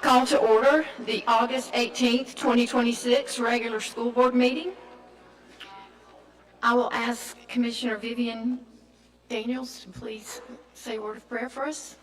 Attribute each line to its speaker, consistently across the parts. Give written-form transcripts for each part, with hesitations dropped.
Speaker 1: Call to order the August 18th, 2026 regular school board meeting. I will ask Commissioner Vivian Daniels to please say a word of prayer for us.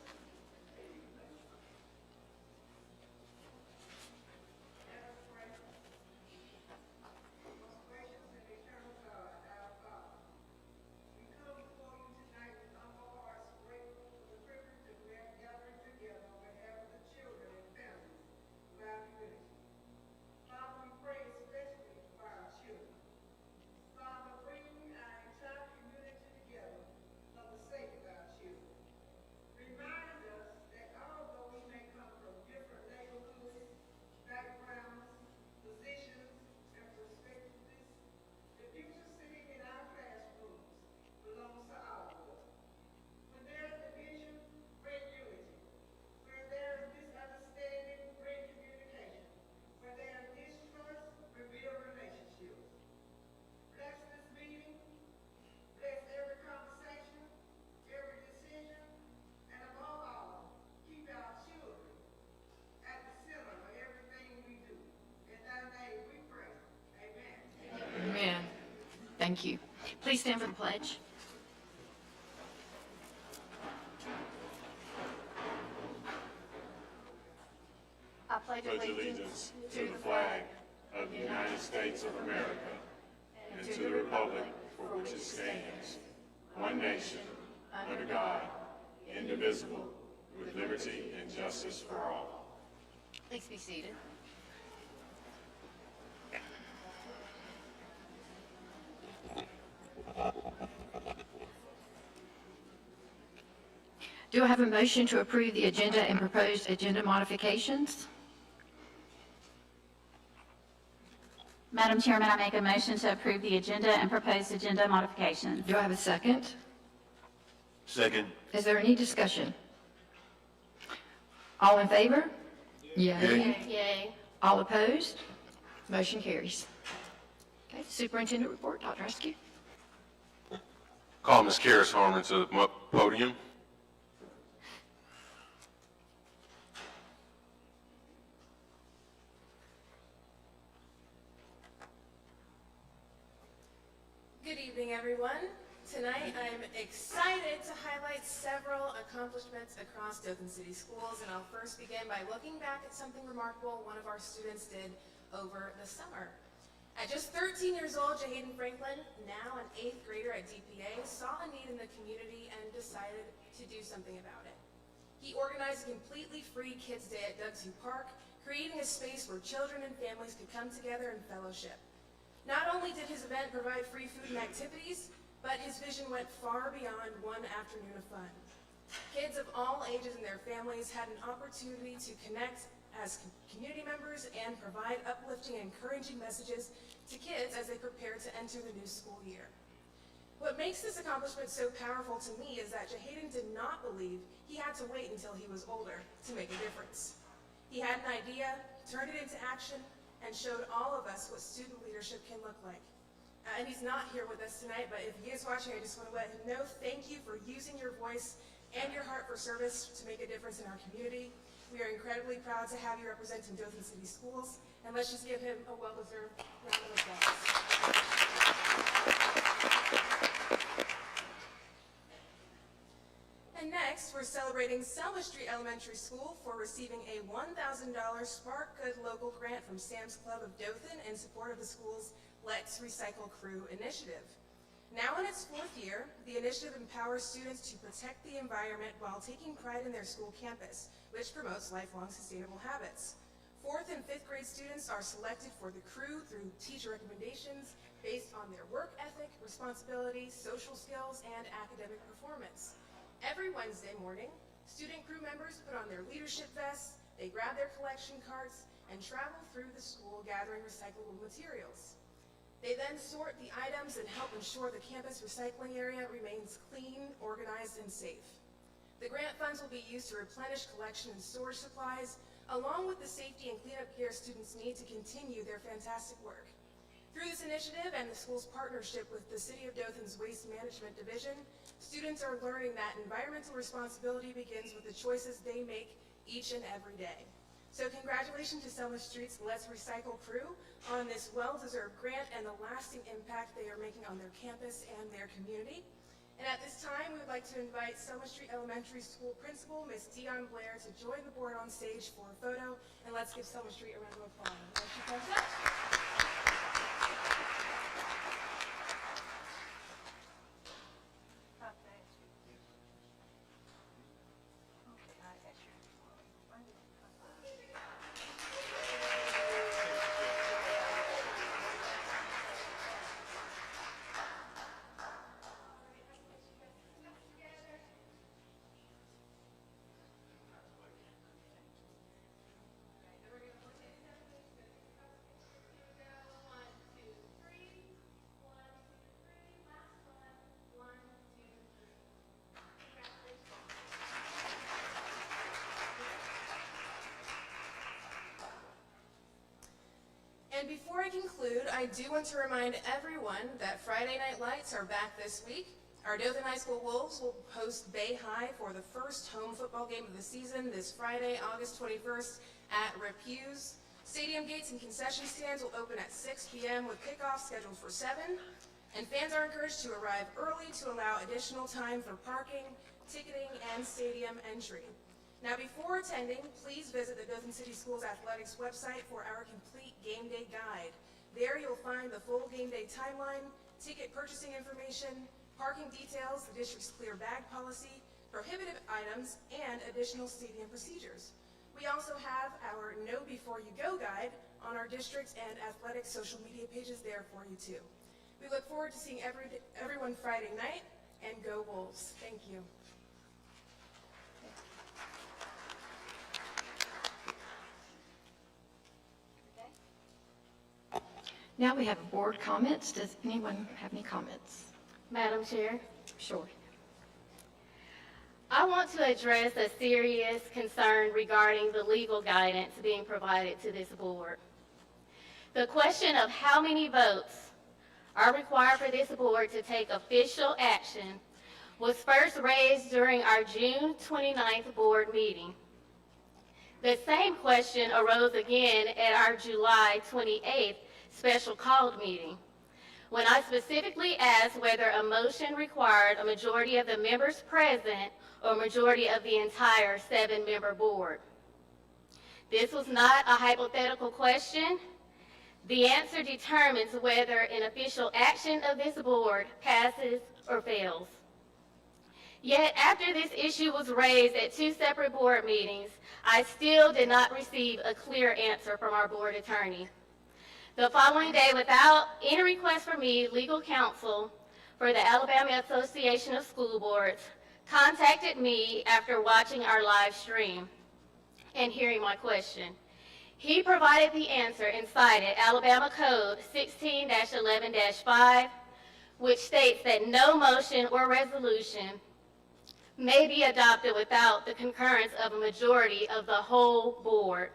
Speaker 1: Thank you. Please stand for the pledge. I pledge
Speaker 2: allegiance to the flag of the United States of America and to the republic for which it stands, one nation, under God, indivisible, with liberty and justice for all.
Speaker 1: Please be seated. Do I have a motion to approve the agenda and proposed agenda modifications?
Speaker 3: Madam Chairman, I make a motion to approve the agenda and proposed agenda modifications.
Speaker 1: Do I have a second?
Speaker 2: Second.
Speaker 1: Is there any discussion? All in favor? Yay.
Speaker 3: Yay.
Speaker 1: All opposed? Motion carries. Okay, Superintendent report, Dr. Husky.
Speaker 2: Call Ms. Karis Harmon to the podium.
Speaker 4: Good evening, everyone. Tonight, I'm excited to highlight several accomplishments across Dothan City Schools, and I'll first begin by looking back at something remarkable one of our students did over the summer. At just 13 years old, Jahaden Franklin, now an 8th grader at DPA, saw a need in the community and decided to do something about it. He organized a completely free Kids Day at Doug's Park, creating a space where children and families could come together and fellowship. Not only did his event provide free food and activities, but his vision went far beyond one afternoon of fun. Kids of all ages and their families had an opportunity to connect as community members and provide uplifting and encouraging messages to kids as they prepare to enter the new school year. What makes this accomplishment so powerful to me is that Jahaden did not believe he had to wait until he was older to make a difference. He had an idea, turned it into action, and showed all of us what student leadership can look like. And he's not here with us tonight, but if he is watching, I just want to let him know thank you for using your voice and your heart for service to make a difference in our community. We are incredibly proud to have you representing Dothan City Schools, and let's just give him a well-deserved round of applause. And next, we're celebrating Selma Street Elementary School for receiving a $1,000 Spark Good Local grant from Sam's Club of Dothan in support of the school's Let's Recycle Crew initiative. Now in its 4th year, the initiative empowers students to protect the environment while taking pride in their school campus, which promotes lifelong sustainable habits. 4th and 5th grade students are selected for the crew through teacher recommendations based on their work ethic, responsibility, social skills, and academic performance. Every Wednesday morning, student crew members put on their leadership vests, they grab their collection carts, and travel through the school gathering recyclable materials. They then sort the items and help ensure the campus recycling area remains clean, organized, and safe. The grant funds will be used to replenish collection and storage supplies, along with the safety and cleanup gear students need to continue their fantastic work. Through this initiative and the school's partnership with the City of Dothan's Waste Management Division, students are learning that environmental responsibility begins with the choices they make each and every day. So congratulations to Selma Street's Let's Recycle crew on this well-deserved grant and the lasting impact they are making on their campus and their community. And at this time, we would like to invite Selma Street Elementary School Principal, Ms. Dion Blair, to join the board on stage for a photo. And let's give Selma Street a round of applause as she comes up. And before I conclude, I do want to remind everyone that Friday Night Lights are back this week. Our Dothan High School Wolves will host Bay High for the first home football game of the season this Friday, August 21st at Rip Hughes. Stadium gates and concession stands will open at 6 p.m. with kickoff scheduled for 7. And fans are encouraged to arrive early to allow additional time for parking, ticketing, and stadium entry. Now, before attending, please visit the Dothan City Schools Athletics website for our complete game day guide. There you'll find the full game day timeline, ticket purchasing information, parking details, the district's clear bag policy, prohibited items, and additional stadium procedures. We also have our Know Before You Go guide on our district and athletic social media pages there for you too. We look forward to seeing everyone Friday night, and go Wolves. Thank you.
Speaker 1: Now we have board comments. Does anyone have any comments?
Speaker 5: Madam Chair,
Speaker 1: Sure.
Speaker 5: I want to address a serious concern regarding the legal guidance being provided to this board. The question of how many votes are required for this board to take official action was first raised during our June 29th board meeting. The same question arose again at our July 28th special called meeting, when I specifically asked whether a motion required a majority of the members present or a majority of the entire 7-member board. This was not a hypothetical question. The answer determines whether an official action of this board passes or fails. Yet after this issue was raised at 2 separate board meetings, I still did not receive a clear answer from our board attorney. The following day, without any request from me, legal counsel for the Alabama Association of School Boards contacted me after watching our live stream and hearing my question. He provided the answer and cited Alabama Code 16-11-5, which states that no motion or resolution may be adopted without the concurrence of a majority of the whole board.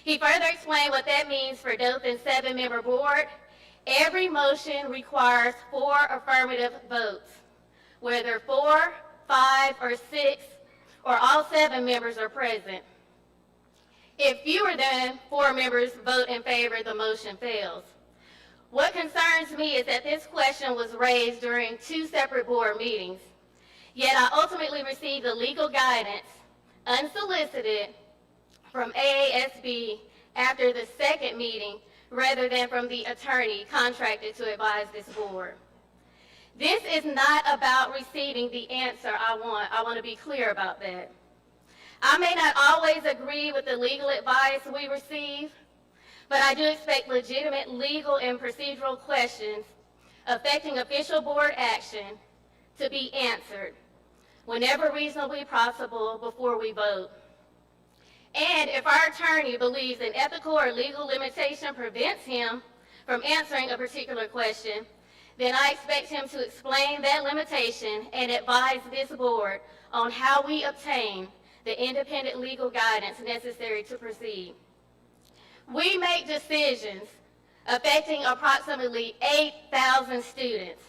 Speaker 5: He further explained what that means for Dothan's 7-member board. Every motion requires 4 affirmative votes, whether 4, 5, or 6, or all 7 members are present. If fewer than 4 members vote in favor, the motion fails. What concerns me is that this question was raised during 2 separate board meetings, yet I ultimately received the legal guidance, unsolicited, from AASB after the 2nd meeting rather than from the attorney contracted to advise this board. This is not about receiving the answer I want. I want to be clear about that. I may not always agree with the legal advice we receive, but I do expect legitimate legal and procedural questions affecting official board action to be answered whenever reasonably possible before we vote. And if our attorney believes an ethical or legal limitation prevents him from answering a particular question, then I expect him to explain that limitation and advise this board on how we obtain the independent legal guidance necessary to proceed. We make decisions affecting approximately 8,000 students,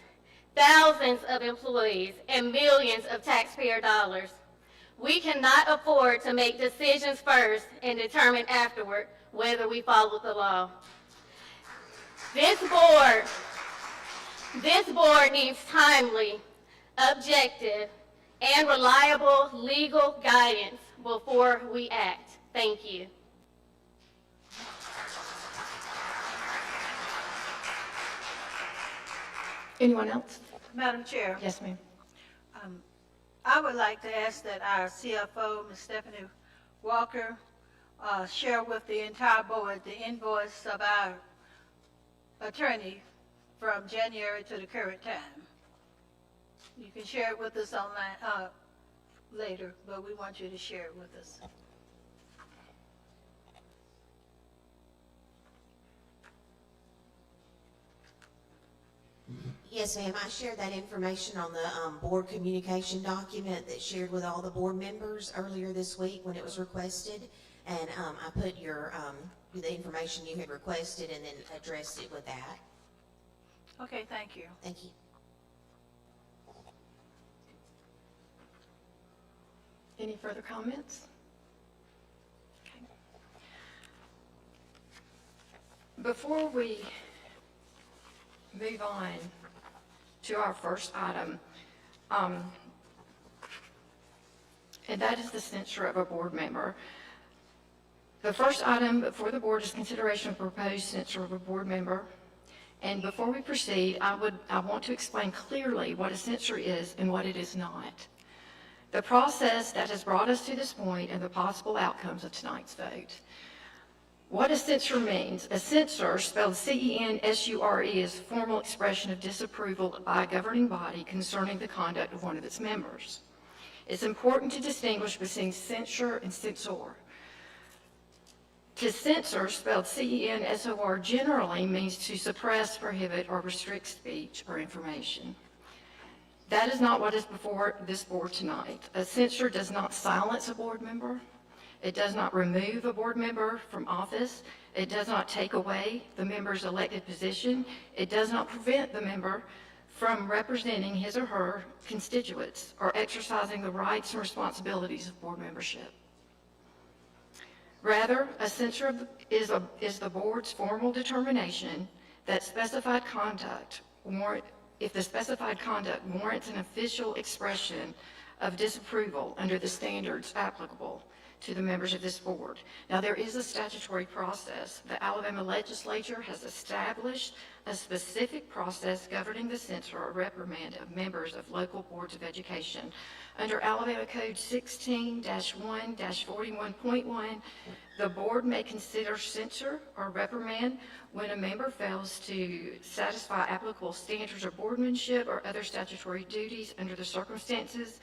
Speaker 5: thousands of employees, and millions of taxpayer dollars. We cannot afford to make decisions first and determine afterward whether we follow the law. This board needs timely, objective, and reliable legal guidance before we act. Thank you.
Speaker 1: Anyone else?
Speaker 6: Madam Chair,
Speaker 1: Yes, ma'am.
Speaker 6: I would like to ask that our CFO, Ms. Stephanie Walker, share with the entire board the invoice of our attorney from January to the current time. You can share it with us online later, but we want you to share it with us.
Speaker 7: Yes, ma'am. I shared that information on the board communication document that's shared with all the board members earlier this week when it was requested. And I put the information you had requested and then addressed it with that.
Speaker 6: Okay, thank you.
Speaker 7: Thank you.
Speaker 1: Any further comments? Okay. Before we move on to our first item, and that is the censure of a board member. The first item before the board is consideration of proposed censure of a board member. And before we proceed, I want to explain clearly what a censure is and what it is not. The process that has brought us to this point and the possible outcomes of tonight's vote. What a censure means: a censure, spelled C-E-N-S-U-R-E, is a formal expression of disapproval by a governing body concerning the conduct of one of its members. It's important to distinguish between censure and censor. To censor, spelled C-E-N-S-O-R, generally means to suppress, prohibit, or restrict speech or information. That is not what is before this board tonight. A censure does not silence a board member. It does not remove a board member from office. It does not take away the member's elected position. It does not prevent the member from representing his or her constituents or exercising the rights and responsibilities of board membership. Rather, a censure is the board's formal determination that specified conduct, if the specified conduct warrants an official expression of disapproval under the standards applicable to the members of this board. Now, there is a statutory process. The Alabama legislature has established a specific process governing the censure or reprimand of members of local boards of education. Under Alabama Code 16-1-41.1, the board may consider censure or reprimand when a member fails to satisfy applicable standards of boardmanship or other statutory duties under the circumstances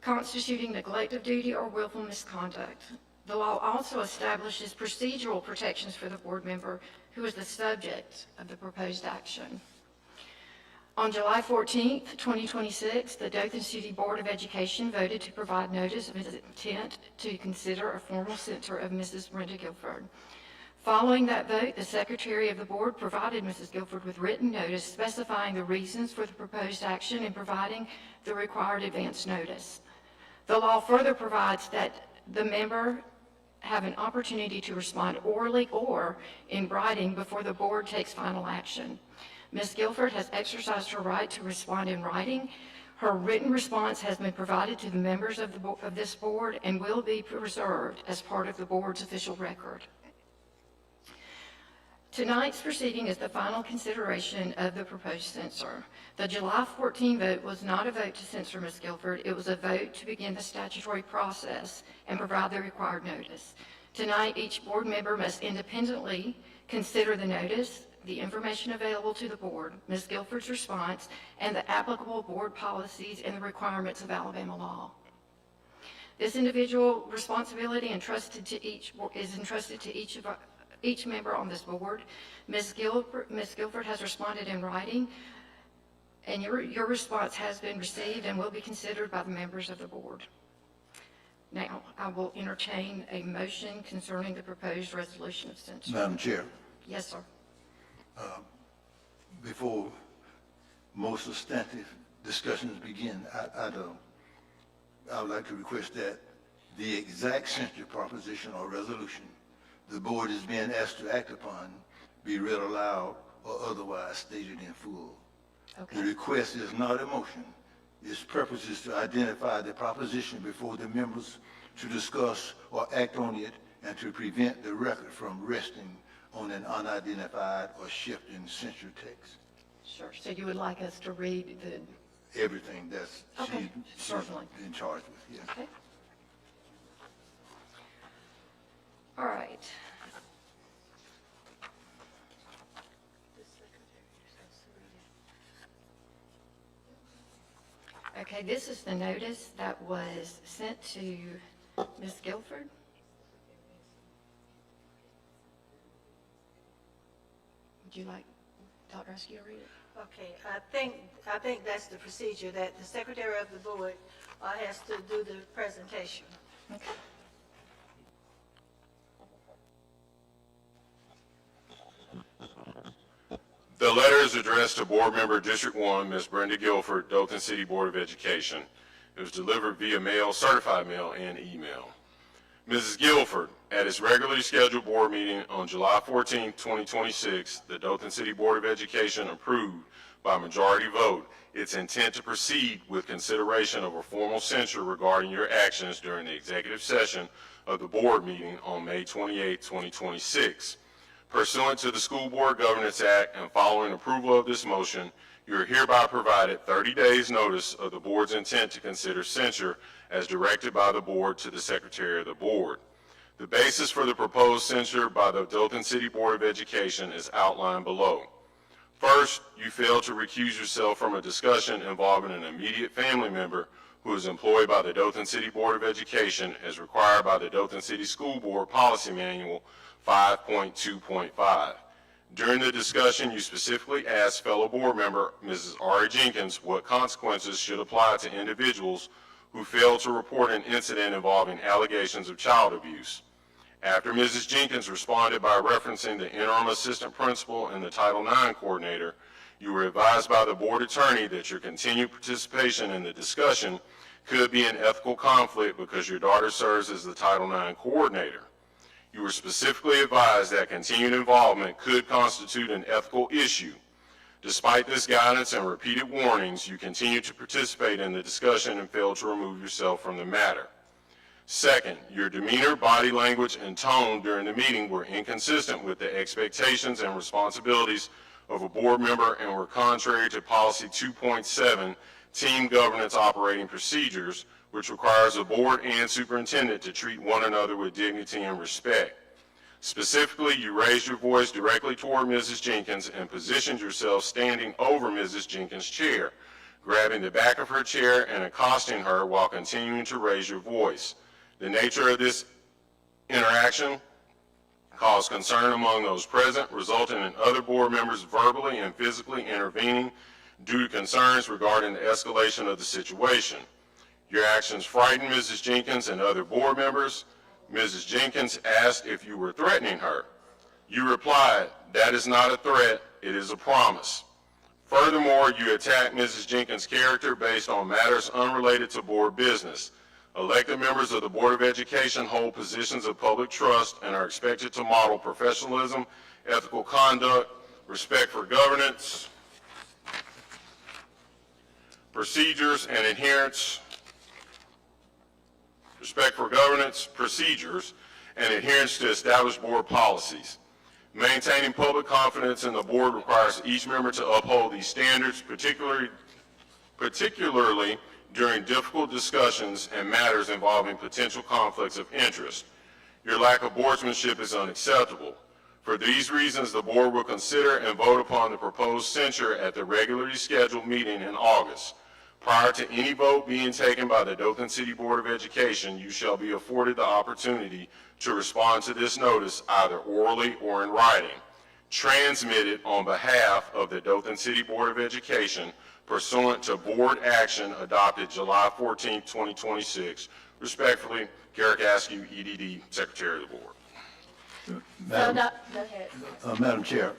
Speaker 1: constituting neglect of duty or willful misconduct. The law also establishes procedural protections for the board member who is the subject of the proposed action. On July 14th, 2026, the Dothan City Board of Education voted to provide notice of its intent to consider a formal censure of Mrs. Brenda Guilford. Following that vote, the Secretary of the Board provided Mrs. Guilford with written notice specifying the reasons for the proposed action and providing the required advance notice. The law further provides that the member have an opportunity to respond orally or in writing before the board takes final action. Ms. Guilford has exercised her right to respond in writing. Her written response has been provided to the members of this board and will be preserved as part of the board's official record. Tonight's proceeding is the final consideration of the proposed censure. The July 14 vote was not a vote to censor Ms. Guilford. It was a vote to begin the statutory process and provide the required notice. Tonight, each board member must independently consider the notice, the information available to the board, Ms. Guilford's response, and the applicable board policies and the requirements of Alabama law. This individual responsibility is entrusted to each member on this board. Ms. Guilford has responded in writing, and your response has been received and will be considered by the members of the board. Now, I will entertain a motion concerning the proposed resolution of censure.
Speaker 8: Madam Chair,
Speaker 1: Yes, sir.
Speaker 8: before most substantive discussions begin, I'd I would like to request that the exact censure proposition or resolution the board is being asked to act upon be read aloud or otherwise stated in full. The
Speaker 1: Okay.
Speaker 8: request is not a motion. Its purpose is to identify the proposition before the members to discuss or act on it and to prevent the record from resting on an unidentified or shifting censure text.
Speaker 1: Sure. So you would like us to read the,
Speaker 8: Everything that's
Speaker 1: Okay,
Speaker 8: she's
Speaker 1: certainly.
Speaker 8: in charge with, yes.
Speaker 1: okay? All right. Okay, this is the notice that was sent to Ms. Guilford. Would you like Dr. Eskew to read it?
Speaker 6: Okay, I think that's the procedure, that the secretary of the board has to do the presentation.
Speaker 1: Okay.
Speaker 2: The letter is addressed to Board Member District 1, Ms. Brenda Guilford, Dothan City Board of Education. It was delivered via mail, certified mail, and email. Mrs. Guilford, at its regularly scheduled board meeting on July 14, 2026, the Dothan City Board of Education approved by majority vote its intent to proceed with consideration of a formal censure regarding your actions during the executive session of the board meeting on May 28, 2026. Pursuant to the School Board Governance Act and following approval of this motion, you are hereby provided 30 days notice of the board's intent to consider censure as directed by the board to the secretary of the board. The basis for the proposed censure by the Dothan City Board of Education is outlined below. First, you failed to recuse yourself from a discussion involving an immediate family member who is employed by the Dothan City Board of Education as required by the Dothan City School Board Policy Manual 5.2.5. During the discussion, you specifically asked fellow board member Mrs. Ari Jenkins what consequences should apply to individuals who failed to report an incident involving allegations of child abuse. After Mrs. Jenkins responded by referencing the interim assistant principal and the Title IX coordinator, you were advised by the board attorney that your continued participation in the discussion could be an ethical conflict because your daughter serves as the Title IX coordinator. You were specifically advised that continued involvement could constitute an ethical issue. Despite this guidance and repeated warnings, you continued to participate in the discussion and failed to remove yourself from the matter. Second, your demeanor, body language, and tone during the meeting were inconsistent with the expectations and responsibilities of a board member and were contrary to Policy 2.7, Team Governance Operating Procedures, which requires the board and superintendent to treat one another with dignity and respect. Specifically, you raised your voice directly toward Mrs. Jenkins and positioned yourself standing over Mrs. Jenkins' chair, grabbing the back of her chair and accosting her while continuing to raise your voice. The nature of this interaction caused concern among those present, resulting in other board members verbally and physically intervening due to concerns regarding the escalation of the situation. Your actions frightened Mrs. Jenkins and other board members. Mrs. Jenkins asked if you were threatening her. You replied, "That is not a threat, it is a promise." Furthermore, you attacked Mrs. Jenkins' character based on matters unrelated to board business. Elected members of the Board of Education hold positions of public trust and are expected to model professionalism, ethical conduct, respect for governance, procedures, and adherence to established board policies. Maintaining public confidence in the board requires each member to uphold these standards, particularly during difficult discussions and matters involving potential conflicts of interest. Your lack of boardsmanship is unacceptable. For these reasons, the board will consider and vote upon the proposed censure at the regularly scheduled meeting in August. Prior to any vote being taken by the Dothan City Board of Education, you shall be afforded the opportunity to respond to this notice either orally or in writing. Transmitted on behalf of the Dothan City Board of Education pursuant to board action adopted July 14, 2026. Respectfully, Garrick Askew, EDD, Secretary of the Board.
Speaker 5: So,
Speaker 8: Madam,
Speaker 5: go ahead.
Speaker 8: Madam Chair,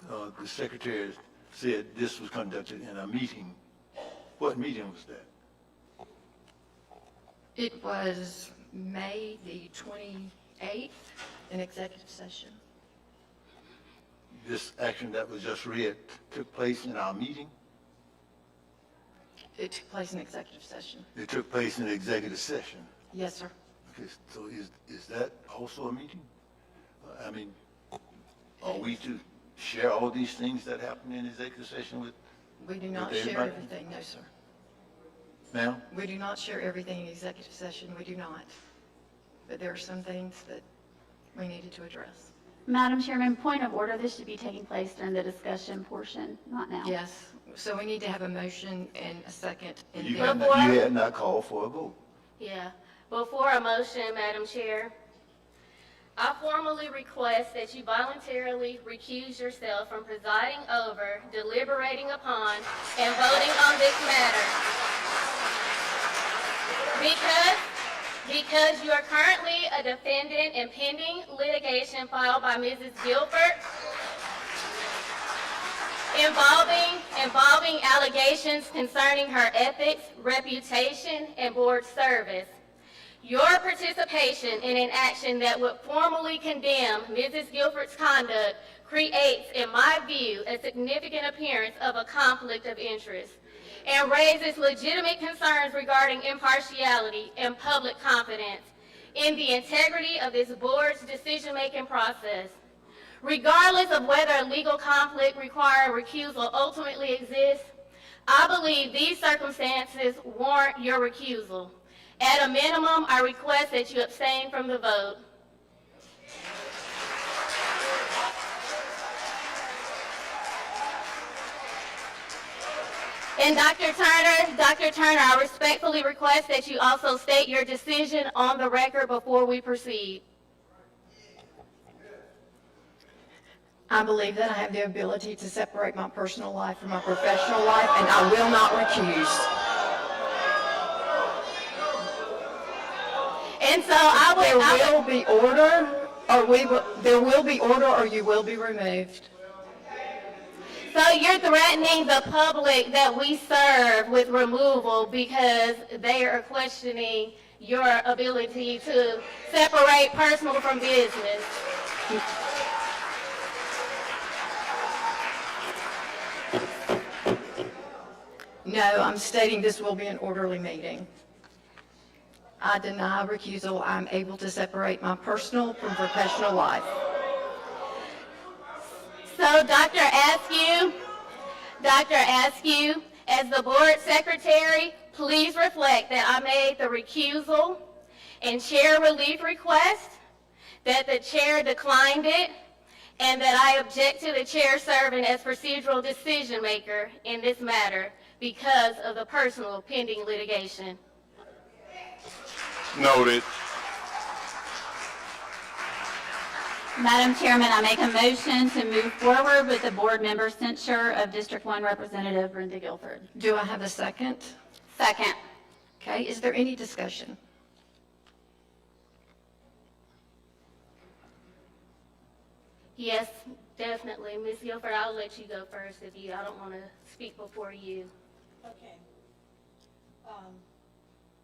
Speaker 8: the secretary said this was conducted in a meeting. What meeting was that?
Speaker 1: It was May the 28th in executive session.
Speaker 8: This action that was just read took place in our meeting?
Speaker 1: It took place in executive session.
Speaker 8: It took place in executive session.
Speaker 1: Yes, sir.
Speaker 8: Okay, so is that also a meeting? I mean, are we to share all these things that happen in executive session with,
Speaker 1: We do not
Speaker 8: With
Speaker 1: share
Speaker 8: everybody?
Speaker 1: everything, no, sir.
Speaker 8: ma'am?
Speaker 1: We do not share everything in executive session, we do not. But there are some things that we needed to address.
Speaker 3: Madam Chairman, point of order, this should be taking place during the discussion portion, not now.
Speaker 1: Yes, so we need to have a motion and a second. And
Speaker 8: You
Speaker 1: then-
Speaker 8: had not called for a vote.
Speaker 5: Yeah. Before a motion, Madam Chair, I formally request that you voluntarily recuse yourself from presiding over, deliberating upon, and voting on this matter. Because you are currently a defendant in pending litigation filed by Mrs. Guilford involving allegations concerning her ethics, reputation, and board service. Your participation in an action that would formally condemn Mrs. Guilford's conduct creates, in my view, a significant appearance of a conflict of interest and raises legitimate concerns regarding impartiality and public confidence in the integrity of this board's decision-making process. Regardless of whether a legal conflict requiring recusal ultimately exists, I believe these circumstances warrant your recusal. At a minimum, I request that you abstain from the vote. And Dr. Turner, I respectfully request that you also state your decision on the record before we proceed.
Speaker 1: I believe that I have the ability to separate my personal life from my professional life, and I will not recuse.
Speaker 5: And so I
Speaker 1: There
Speaker 5: would,
Speaker 1: will be order, there will be order, or you will be removed.
Speaker 5: so you're threatening the public that we serve with removal because they are questioning your ability to separate personal from business.
Speaker 1: No, I'm stating this will be an orderly meeting. I deny recusal. I'm able to separate my personal from professional life.
Speaker 5: So Dr. Askew, as the board secretary, please reflect that I made the recusal and chair relief request, that the chair declined it, and that I object to the chair serving as procedural decision maker in this matter because of the personal pending litigation.
Speaker 2: Noted.
Speaker 3: Madam Chairman, I make a motion to move forward with the board member censure of District 1 Representative Brenda Guilford.
Speaker 1: Do I have a second?
Speaker 3: Second.
Speaker 1: Okay, is there any discussion?
Speaker 5: Yes, definitely. Ms. Guilford, I'll let you go first I don't want to speak before you.
Speaker 6: Okay.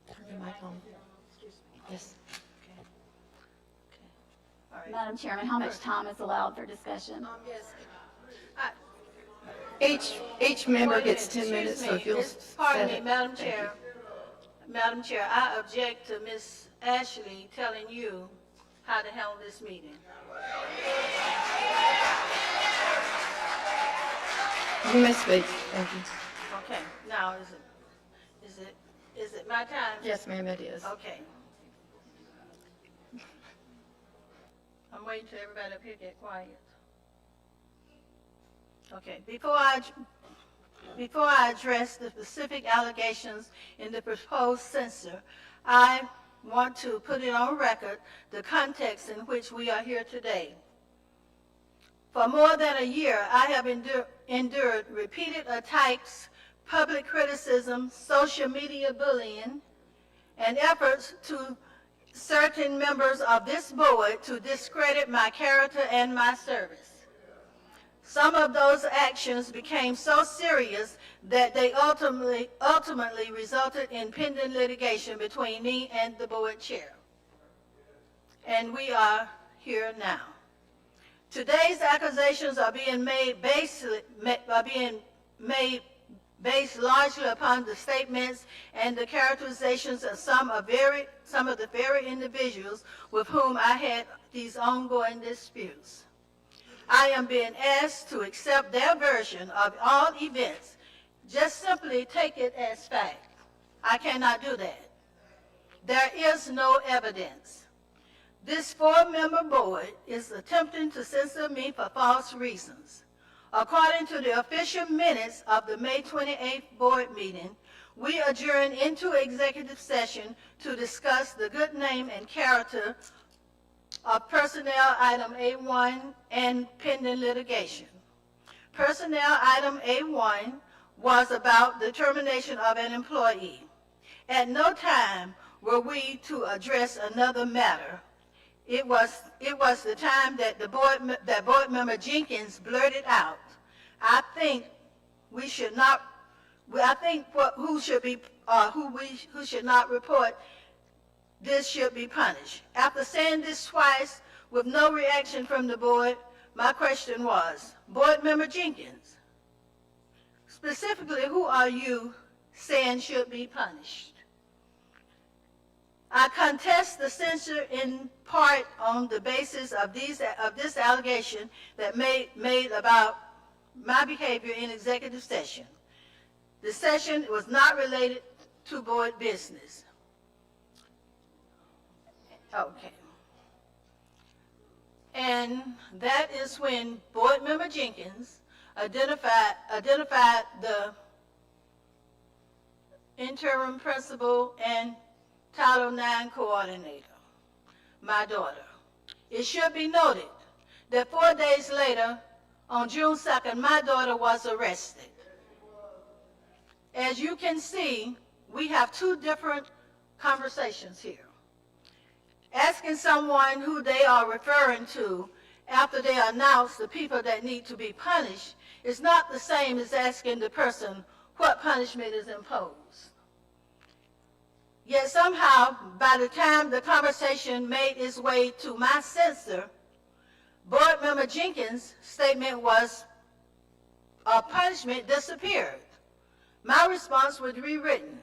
Speaker 1: Turn your mic on.
Speaker 6: Excuse me.
Speaker 1: Yes.
Speaker 6: Okay. Okay. All right.
Speaker 3: Madam Chairman, how much time is allowed for discussion?
Speaker 6: Yes.
Speaker 1: Each member gets 10 minutes, so if you'll
Speaker 6: Pardon
Speaker 1: set
Speaker 6: me,
Speaker 1: it.
Speaker 6: Madam
Speaker 1: Thank you.
Speaker 6: Chair. Madam Chair, I object to Ms. Ashley telling you how to handle this meeting.
Speaker 1: You may speak. Thank you.
Speaker 6: Okay, now is it my time?
Speaker 1: Yes, ma'am, it is.
Speaker 6: Okay. I'm waiting till everybody up here get quiet. Okay, before I address the specific allegations in the proposed censure, I want to put it on record the context in which we are here today. For more than a year, I have endured repeated attacks, public criticism, social media bullying, and efforts to certain members of this board to discredit my character and my service. Some of those actions became so serious that they ultimately resulted in pending litigation between me and the board chair. And we are here now. Today's accusations are being made based largely upon the statements and the characterizations of some of the very individuals with whom I had these ongoing disputes. I am being asked to accept their version of all events, just simply take it as fact. I cannot do that. There is no evidence. This 4-member board is attempting to censor me for false reasons. According to the official minutes of the May 28th board meeting, we adjourned into executive session to discuss the good name and character of personnel item A1 and pending litigation. Personnel item A1 was about the termination of an employee. At no time were we to address another matter. It was the time that board member Jenkins blurted out, "I think we should not. I think who should not report this should be punished." After saying this twice with no reaction from the board, my question was, Board Member Jenkins, specifically, who are you saying should be punished? I contest the censure in part on the basis of this allegation that made about my behavior in executive session. The session was not related to board business. Okay. And that is when Board Member Jenkins identified the interim principal and Title IX coordinator, my daughter. It should be noted that 4 days later, on June 2nd, my daughter was arrested. As you can see, we have two different conversations here. Asking someone who they are referring to after they announce the people that need to be punished is not the same as asking the person what punishment is imposed. Yet somehow, by the time the conversation made its way to my censor, Board Member Jenkins' statement was, punishment disappeared. My response was rewritten,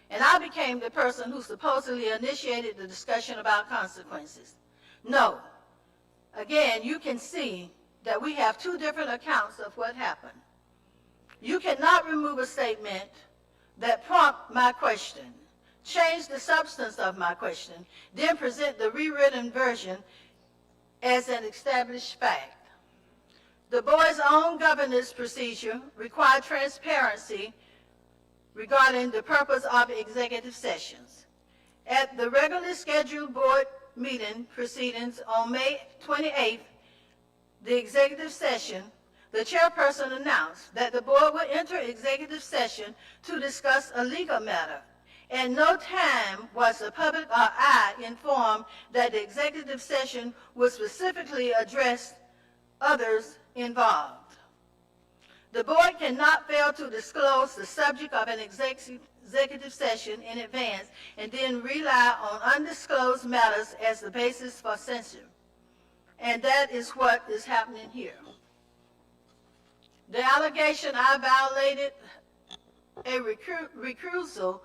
Speaker 6: and I became the person who supposedly initiated the discussion about consequences. No. Again, you can see that we have two different accounts of what happened. You cannot remove a statement that prompts my question, change the substance of my question, then present the rewritten version as an established fact. The board's own governance procedure required transparency regarding the purpose of executive sessions. At the regularly scheduled board meeting proceedings on May 28th, the executive session, the chairperson announced that the board would enter executive session to discuss a legal matter. At no time was the public or I informed that the executive session would specifically address others involved. The board cannot fail to disclose the subject of an executive session in advance and then rely on undisclosed matters as the basis for censure. And that is what is happening here. The allegation I violated a recusal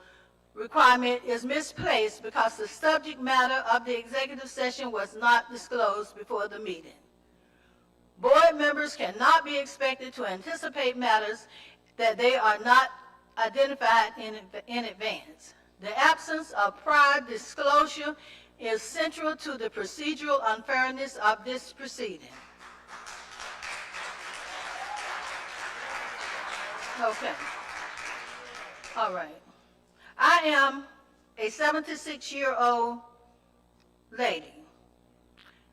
Speaker 6: requirement is misplaced because the subject matter of the executive session was not disclosed before the meeting. Board members cannot be expected to anticipate matters that they are not identified in advance. The absence of prior disclosure is central to the procedural unfairness of this proceeding. Okay. All right. I am a 76-year-old lady,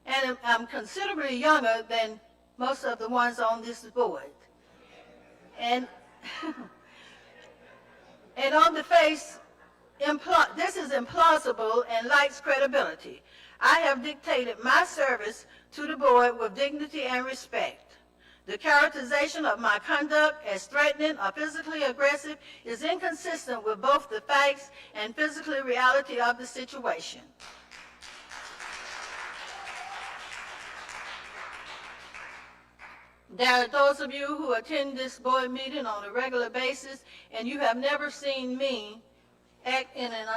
Speaker 6: and I'm considerably younger than most of the ones on this board. And, and on the face, this is implausible and lacks credibility. I have dictated my service to the board with dignity and respect. The characterization of my conduct as threatening or physically aggressive is inconsistent with both the facts and physical reality of the situation. There are those of you who attend this board meeting on a regular basis, and you have never seen me act in an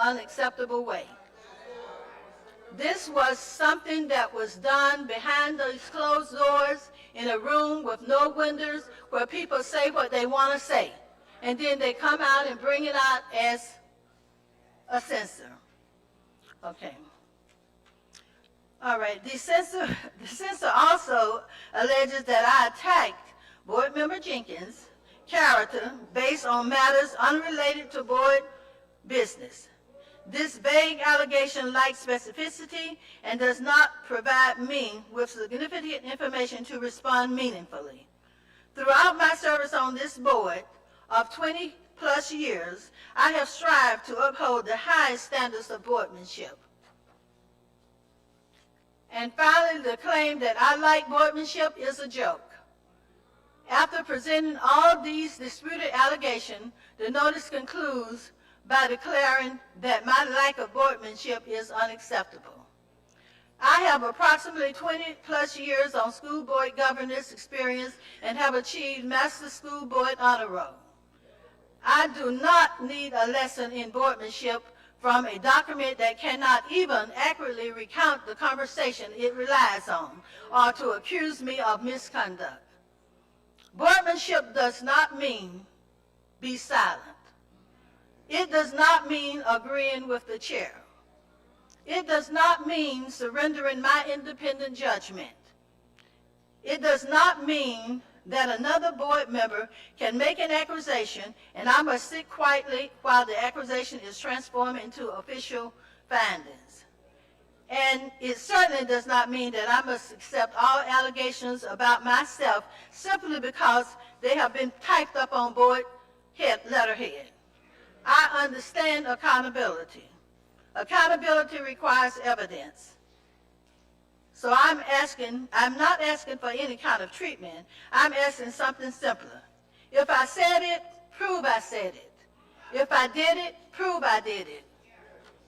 Speaker 6: unacceptable way. This was something that was done behind those closed doors in a room with no windows where people say what they want to say. And then they come out and bring it out as a censor. Okay. All right. The censor also alleges that I attacked Board Member Jenkins' character based on matters unrelated to board business. This vague allegation lacks specificity and does not provide me with significant information to respond meaningfully. Throughout my service on this board of 20-plus years, I have strived to uphold the highest standards of boardmanship. And finally, the claim that I like boardmanship is a joke. After presenting all these disputed allegations, the notice concludes by declaring that my lack of boardmanship is unacceptable. I have approximately 20-plus years on school board governance experience and have achieved Master School Board Honor Roll. I do not need a lesson in boardmanship from a document that cannot even accurately recount the conversation it relies on, or to accuse me of misconduct. Boardmanship does not mean be silent. It does not mean agreeing with the chair. It does not mean surrendering my independent judgment. It does not mean that another board member can make an accusation and I must sit quietly while the accusation is transformed into official findings. And it certainly does not mean that I must accept all allegations about myself simply because they have been typed up on board letterhead. I understand accountability. Accountability requires evidence. So I'm not asking for any kind of treatment. I'm asking something simpler. If I said it, prove I said it. If I did it, prove I did it.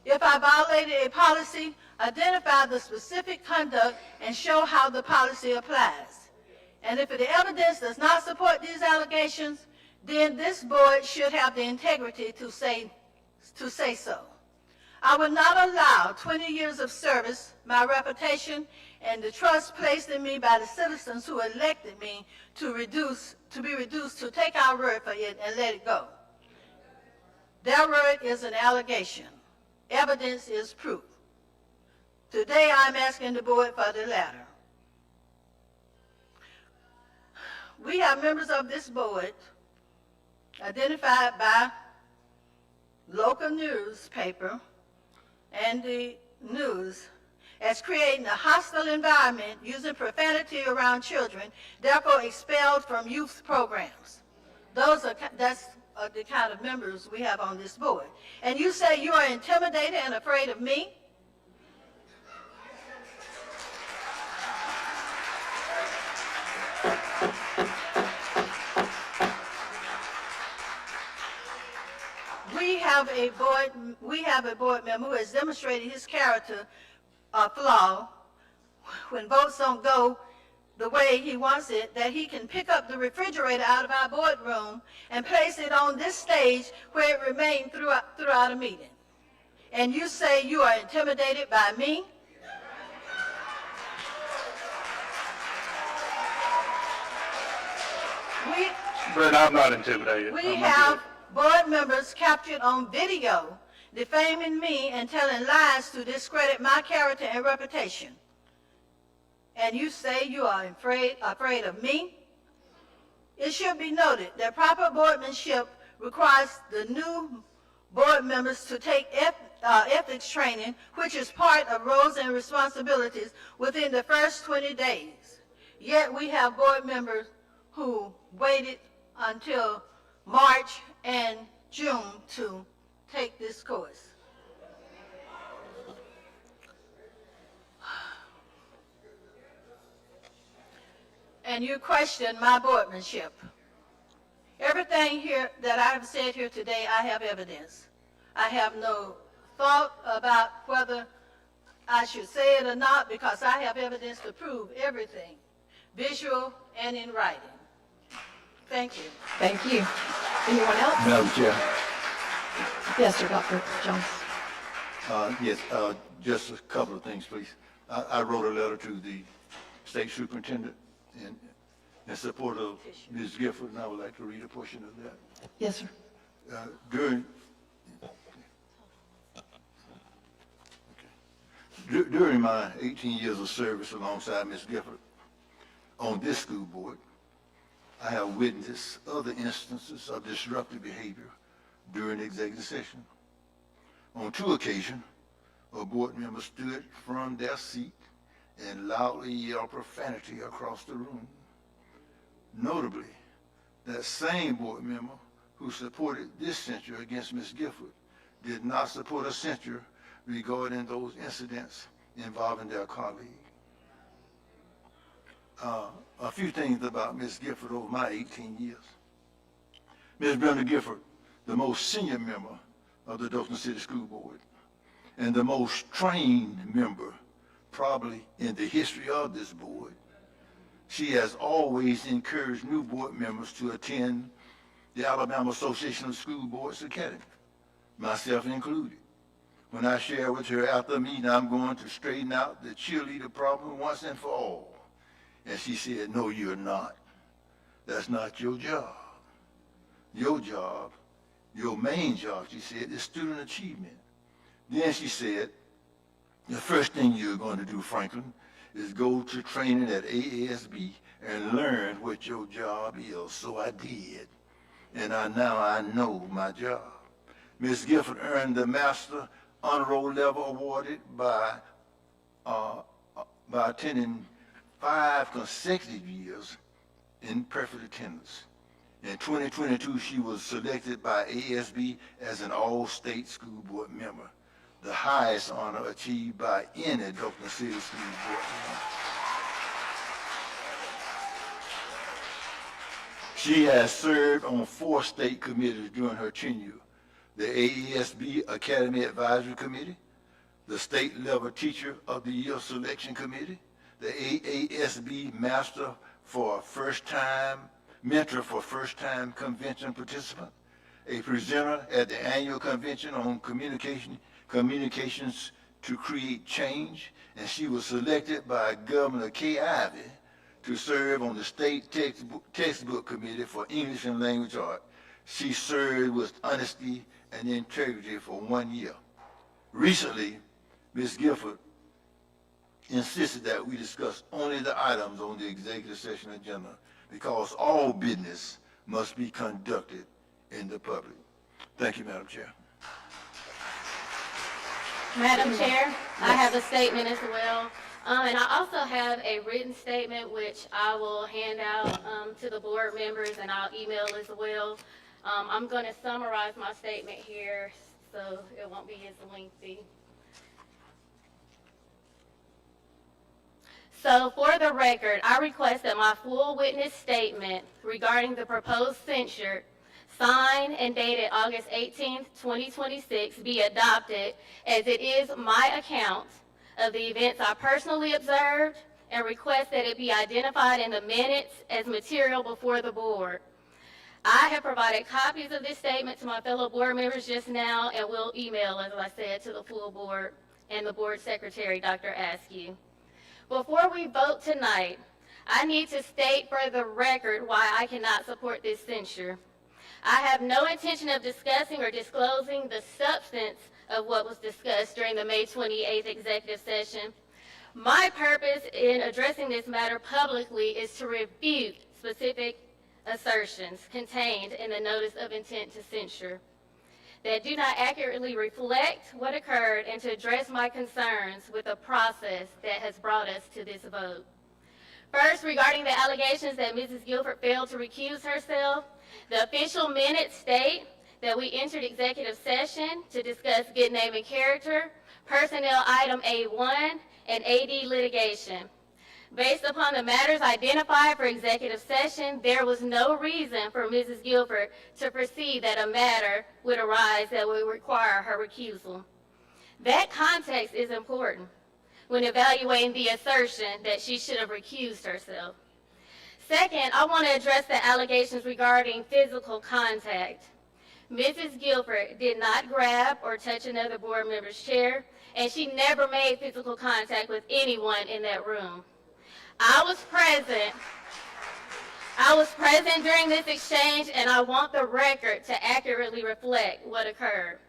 Speaker 6: If I violated a policy, identify the specific conduct and show how the policy applies. And if the evidence does not support these allegations, then this board should have the integrity to say so. I will not allow 20 years of service, my reputation, and the trust placed in me by the citizens who elected me to be reduced to take our word for it and let it go. Their word is an allegation. Evidence is proof. Today I'm asking the board for the latter. We have members of this board identified by local newspaper and the news as creating a hostile environment using profanity around children, therefore expelled from youth programs. That's the kind of members we have on this board. And you say you are intimidated and afraid of me? We have a board member who has demonstrated his character flaw when votes don't go the way he wants it, that he can pick up the refrigerator out of our boardroom and place it on this stage where it remained throughout a meeting. And you say you are intimidated by me?
Speaker 9: But I'm not intimidated.
Speaker 6: We have board members captured on video defaming me and telling lies to discredit my character and reputation. And you say you are afraid of me? It should be noted that proper boardmanship requires the new board members to take ethics training, which is part of roles and responsibilities within the first 20 days. Yet we have board members who waited until March and June to take this course. and you question my boardmanship. Everything here that I have said here today, I have evidence. I have no thought about whether I should say it or not because I have evidence to prove everything, visual and in writing. Thank you.
Speaker 1: Thank you. Anyone else?
Speaker 8: Madam Chair.
Speaker 1: Yes, sir, Dr. Jones.
Speaker 8: Yes, just a couple of things, please. I wrote a letter to the state superintendent in support of Ms. Gifford, and I would like to read a portion of that.
Speaker 1: Yes, sir.
Speaker 8: During my 18 years of service alongside Ms. Gifford on this school board, I have witnessed other instances of disruptive behavior during the executive session. On 2 occasions, a board member stood from their seat and loudly yelled profanity across the room. Notably, that same board member who supported this censure against Ms. Gifford did not support a censure regarding those incidents involving their colleague. A few things about Ms. Gifford over my 18 years. Ms. Brenda Gifford, the most senior member of the Dothan City School Board, and the most trained member probably in the history of this board. She has always encouraged new board members to attend the Alabama Association of School Boards Academy, myself included. When I shared with her after the meeting, I'm going to straighten out the cheerleader problem once and for all. And she said, no, you're not. That's not your job. Your job, your main job, she said, is student achievement. Then she said, the first thing you're going to do, Franklin, is go to training at ASB and learn what your job is. So I did. And now I know my job. Ms. Gifford earned the Master Honor Roll level awarded by attending 5 consecutive years in perfect attendance. In 2022, she was selected by ASB as an all-state school board member, the highest honor achieved by any Dothan City School Board member. She has served on 4 state committees during her tenure: the AESB Academy Advisory Committee, the State Level Teacher of the Year Selection Committee, the AASB Master for First-Time Mentor for First-Time Convention Participant, a presenter at the annual convention on communications to create change, and she was selected by Governor Kay Ivey to serve on the State Textbook Committee for English and Language Arts. She served with honesty and integrity for 1 year. Recently, Ms. Gifford insisted that we discuss only the items on the executive session agenda because all business must be conducted in the public. Thank you, Madam Chair.
Speaker 5: Madam Chair, I have a statement as well. And I also have a written statement which I will hand out to the board members and I'll email as well. I'm going to summarize my statement here so it won't be as lengthy. So for the record, I request that my full witness statement regarding the proposed censure signed and dated August 18th, 2026 be adopted as it is my account of the events I personally observed and request that it be identified in the minutes as material before the board. I have provided copies of this statement to my fellow board members just now and will email, as I said, to the full board and the board secretary, Dr. Askew. Before we vote tonight, I need to state for the record why I cannot support this censure. I have no intention of discussing or disclosing the substance of what was discussed during the May 28th executive session. My purpose in addressing this matter publicly is to refute specific assertions contained in the notice of intent to censure that do not accurately reflect what occurred and to address my concerns with the process that has brought us to this vote. First, regarding the allegations that Mrs. Guilford failed to recuse herself, the official minutes state that we entered executive session to discuss good name and character, personnel item A1, and AD litigation. Based upon the matters identified for executive session, there was no reason for Mrs. Guilford to perceive that a matter would arise that would require her recusal. That context is important when evaluating the assertion that she should have recused herself. Second, I want to address the allegations regarding physical contact. Mrs. Guilford did not grab or touch another board member's chair, and she never made physical contact with anyone in that room. I was present during this exchange, and I want the record to accurately reflect what occurred.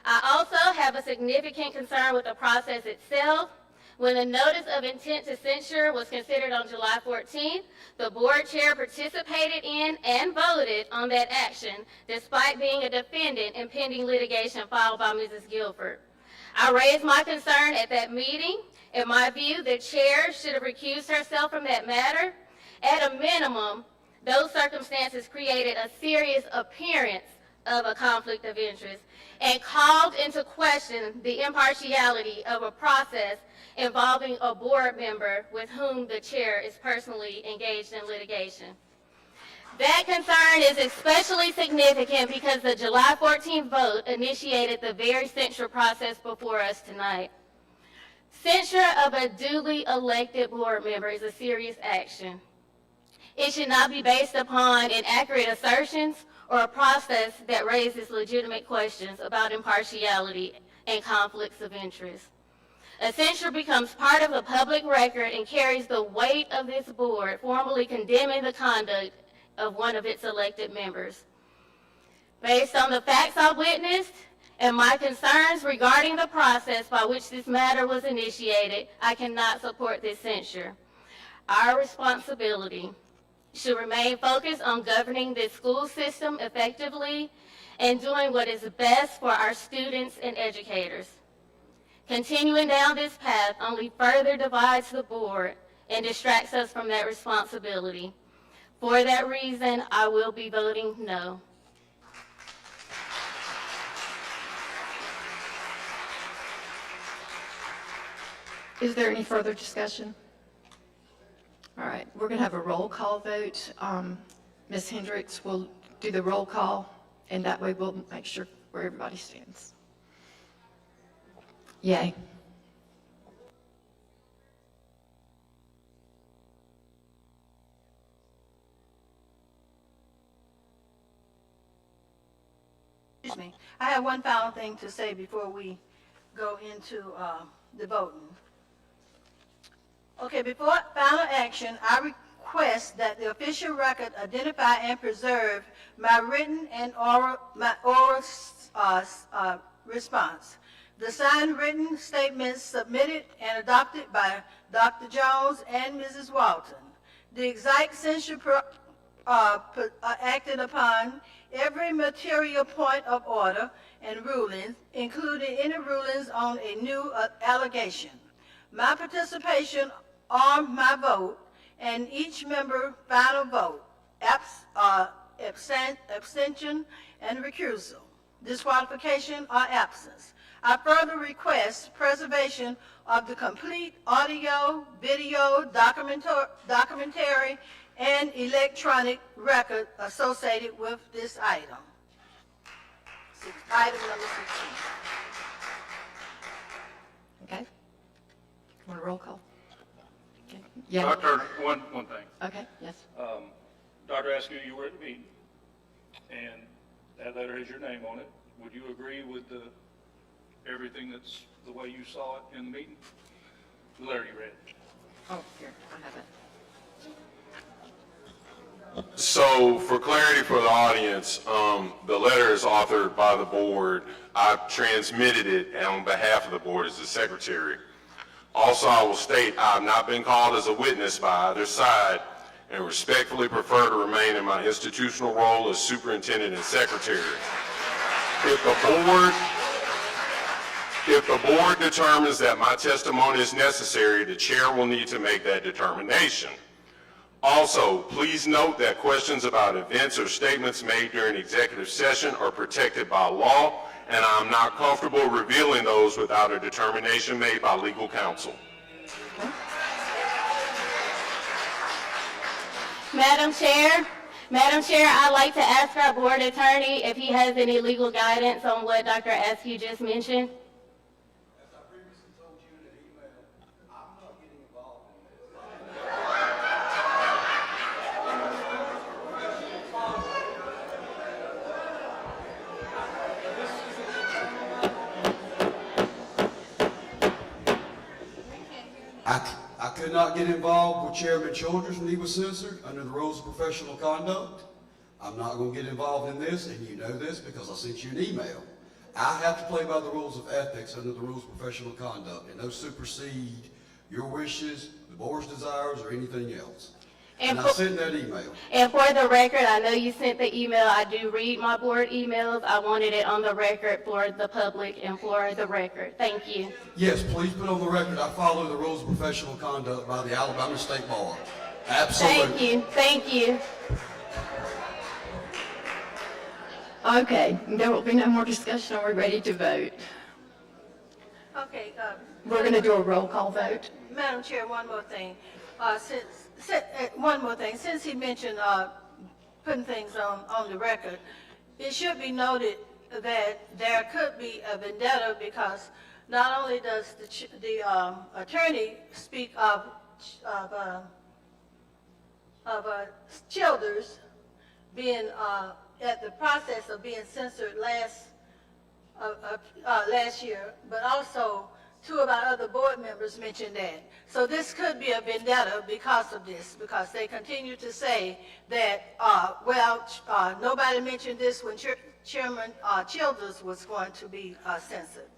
Speaker 5: I also have a significant concern with the process itself. When the notice of intent to censure was considered on July 14th, the board chair participated in and voted on that action, despite being a defendant in pending litigation filed by Mrs. Guilford. I raised my concern at that meeting. In my view, the chair should have recused herself from that matter. At a minimum, those circumstances created a serious appearance of a conflict of interest and called into question the impartiality of a process involving a board member with whom the chair is personally engaged in litigation. That concern is especially significant because the July 14th vote initiated the very censure process before us tonight. Censure of a duly elected board member is a serious action. It should not be based upon inaccurate assertions or a process that raises legitimate questions about impartiality and conflicts of interest. A censure becomes part of the public record and carries the weight of this board formally condemning the conduct of one of its elected members. Based on the facts I witnessed and my concerns regarding the process by which this matter was initiated, I cannot support this censure. Our responsibility should remain focused on governing this school system effectively and doing what is best for our students and educators. Continuing down this path only further divides the board and distracts us from that responsibility. For that reason, I will be voting no.
Speaker 1: Is there any further discussion? All right, we're going to have a roll call vote. Ms. Hendricks will do the roll call, and that way we'll make sure where everybody stands. Yay.
Speaker 6: Excuse me. I have one final thing to say before we go into the voting. Okay, before final action, I request that the official record identify and preserve my written and oral response. The signed written statements submitted and adopted by Dr. Jones and Mrs. Walton. The exact censure acted upon, every material point of order and rulings, including any rulings on a new allegation. My participation on my vote and each member final vote, abstention and recusal, disqualification or absence. I further request preservation of the complete audio, video, documentary, and electronic record associated with this item. Item number 16.
Speaker 1: Okay. Want a roll call? Okay. Yeah.
Speaker 9: Doctor, one thing.
Speaker 1: Okay, yes.
Speaker 9: Dr. Askew, you were at the meeting, and that letter has your name on it. Would you agree with everything that's the way you saw it in the meeting? The letter you read.
Speaker 1: Oh, here, I have it.
Speaker 2: So for clarity for the audience, the letter is authored by the board. I've transmitted it on behalf of the board as the secretary. Also, I will state I have not been called as a witness by either side and respectfully prefer to remain in my institutional role as superintendent and secretary. If the board determines that my testimony is necessary, the chair will need to make that determination. Also, please note that questions about events or statements made during executive session are protected by law, and I am not comfortable revealing those without a determination made by legal counsel.
Speaker 5: Madam Chair, I'd like to ask our board attorney if he has any legal guidance on what Dr. Askew just mentioned.
Speaker 10: As I previously told you in an email, I'm not getting involved in this. I could not get involved with Chairman Childers when he was censored under the rules of professional conduct. I'm not going to get involved in this, and you know this because I sent you an email. I have to play by the rules of ethics under the rules of professional conduct, and those supersede your wishes, the board's desires, or anything else. And I sent that email.
Speaker 5: And for the record, I know you sent the email. I do read my board emails. I wanted it on the record for the public and for the record. Thank you.
Speaker 10: Yes, please put on the record, I follow the rules of professional conduct by the Alabama State Bar. Absolutely.
Speaker 5: Thank you.
Speaker 1: Okay, there will be no more discussion. Are we ready to vote?
Speaker 6: Okay,
Speaker 1: We're going to do a roll call vote.
Speaker 6: Madam Chair, one more thing. Since he mentioned putting things on the record, it should be noted that there could be a vendetta because not only does the attorney speak of Childers being at the process of being censored last year, but also two of our other board members mentioned that. So this could be a vendetta because of this, because they continue to say that, nobody mentioned this when Chairman Childers was going to be censored.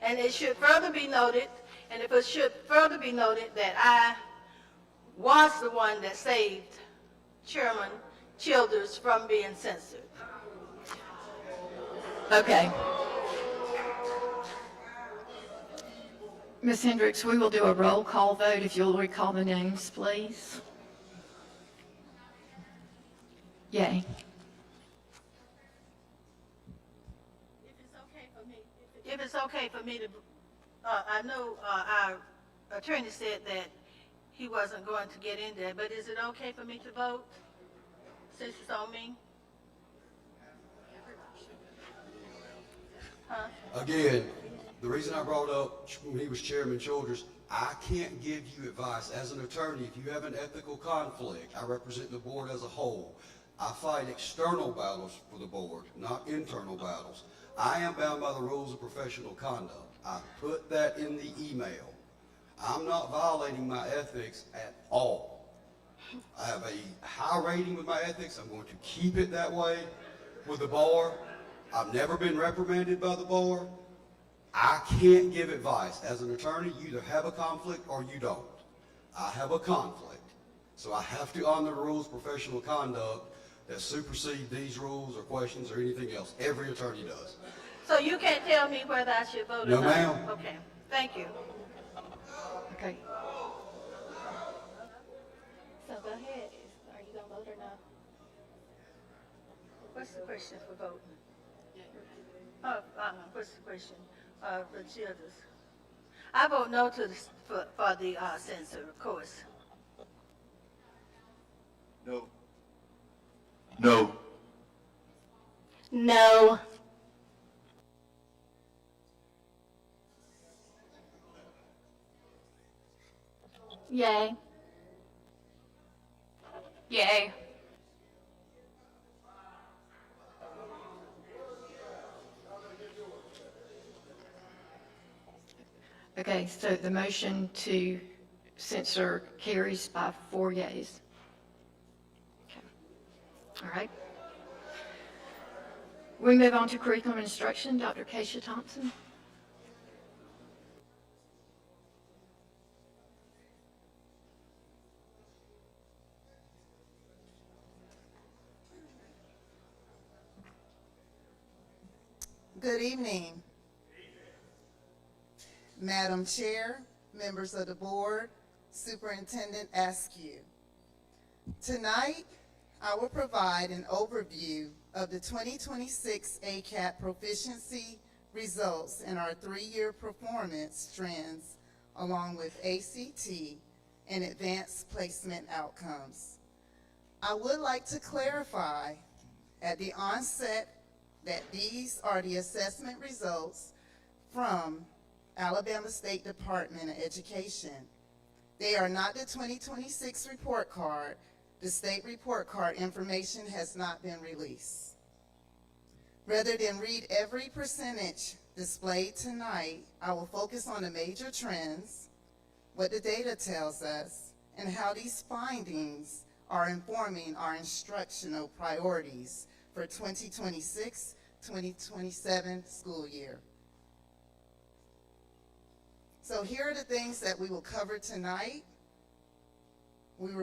Speaker 6: And it should further be noted, and if it should further be noted that I was the one that saved Chairman Childers from being censored.
Speaker 1: Okay. Ms. Hendricks, we will do a roll call vote. If you'll recall the names, please. Yay.
Speaker 6: If it's okay for me to, I know our attorney said that he wasn't going to get in there, but is it okay for me to vote since it's on me?
Speaker 10: Again, the reason I brought up when he was Chairman Childers, I can't give you advice as an attorney. If you have an ethical conflict, I represent the board as a whole. I fight external battles for the board, not internal battles. I am bound by the rules of professional conduct. I put that in the email. I'm not violating my ethics at all. I have a high rating with my ethics. I'm going to keep it that way with the bar. I've never been reprimanded by the bar. I can't give advice. As an attorney, you either have a conflict or you don't. I have a conflict. So I have to honor the rules of professional conduct that supersede these rules or questions or anything else. Every attorney does.
Speaker 6: So you can't tell me whether I should vote or
Speaker 10: No,
Speaker 6: not?
Speaker 10: ma'am.
Speaker 6: Okay, thank you.
Speaker 1: Okay.
Speaker 5: So go ahead. Are you going to vote or no?
Speaker 6: What's the question for voting? What's the question? For Childers. I vote no to the, for the censor, of course.
Speaker 8: No. No.
Speaker 5: No. Yay.
Speaker 1: Yay. Okay, so the motion to censor carries by 4 yeas. Okay. All right. We move on to curriculum instruction. Dr. Keisha Thompson.
Speaker 11: Good evening. Madam Chair, members of the board, Superintendent Askew. Tonight, I will provide an overview of the 2026 ACAP proficiency results and our 3-year performance trends, along with ACT and advanced placement outcomes. I would like to clarify at the onset that these are the assessment results from Alabama State Department of Education. They are not the 2026 report card. The state report card information has not been released. Rather than read every percentage displayed tonight, I will focus on the major trends, what the data tells us, and how these findings are informing our instructional priorities for 2026-2027 school year. So here are the things that we will cover tonight. We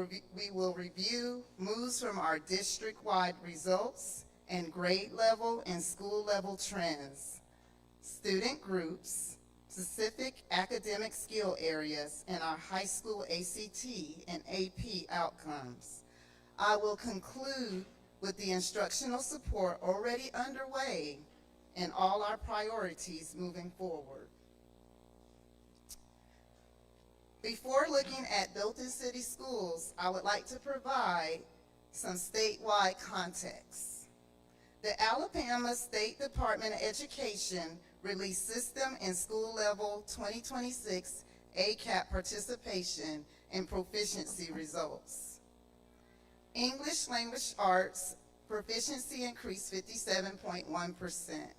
Speaker 11: will review moves from our district-wide results and grade level and school level trends, student groups, specific academic skill areas, and our high school ACT and AP outcomes. I will conclude with the instructional support already underway and all our priorities moving forward. Before looking at Dothan City Schools, I would like to provide some statewide context. The Alabama State Department of Education released system and school level 2026 ACAP participation and proficiency results. English language arts proficiency increased 57.1%.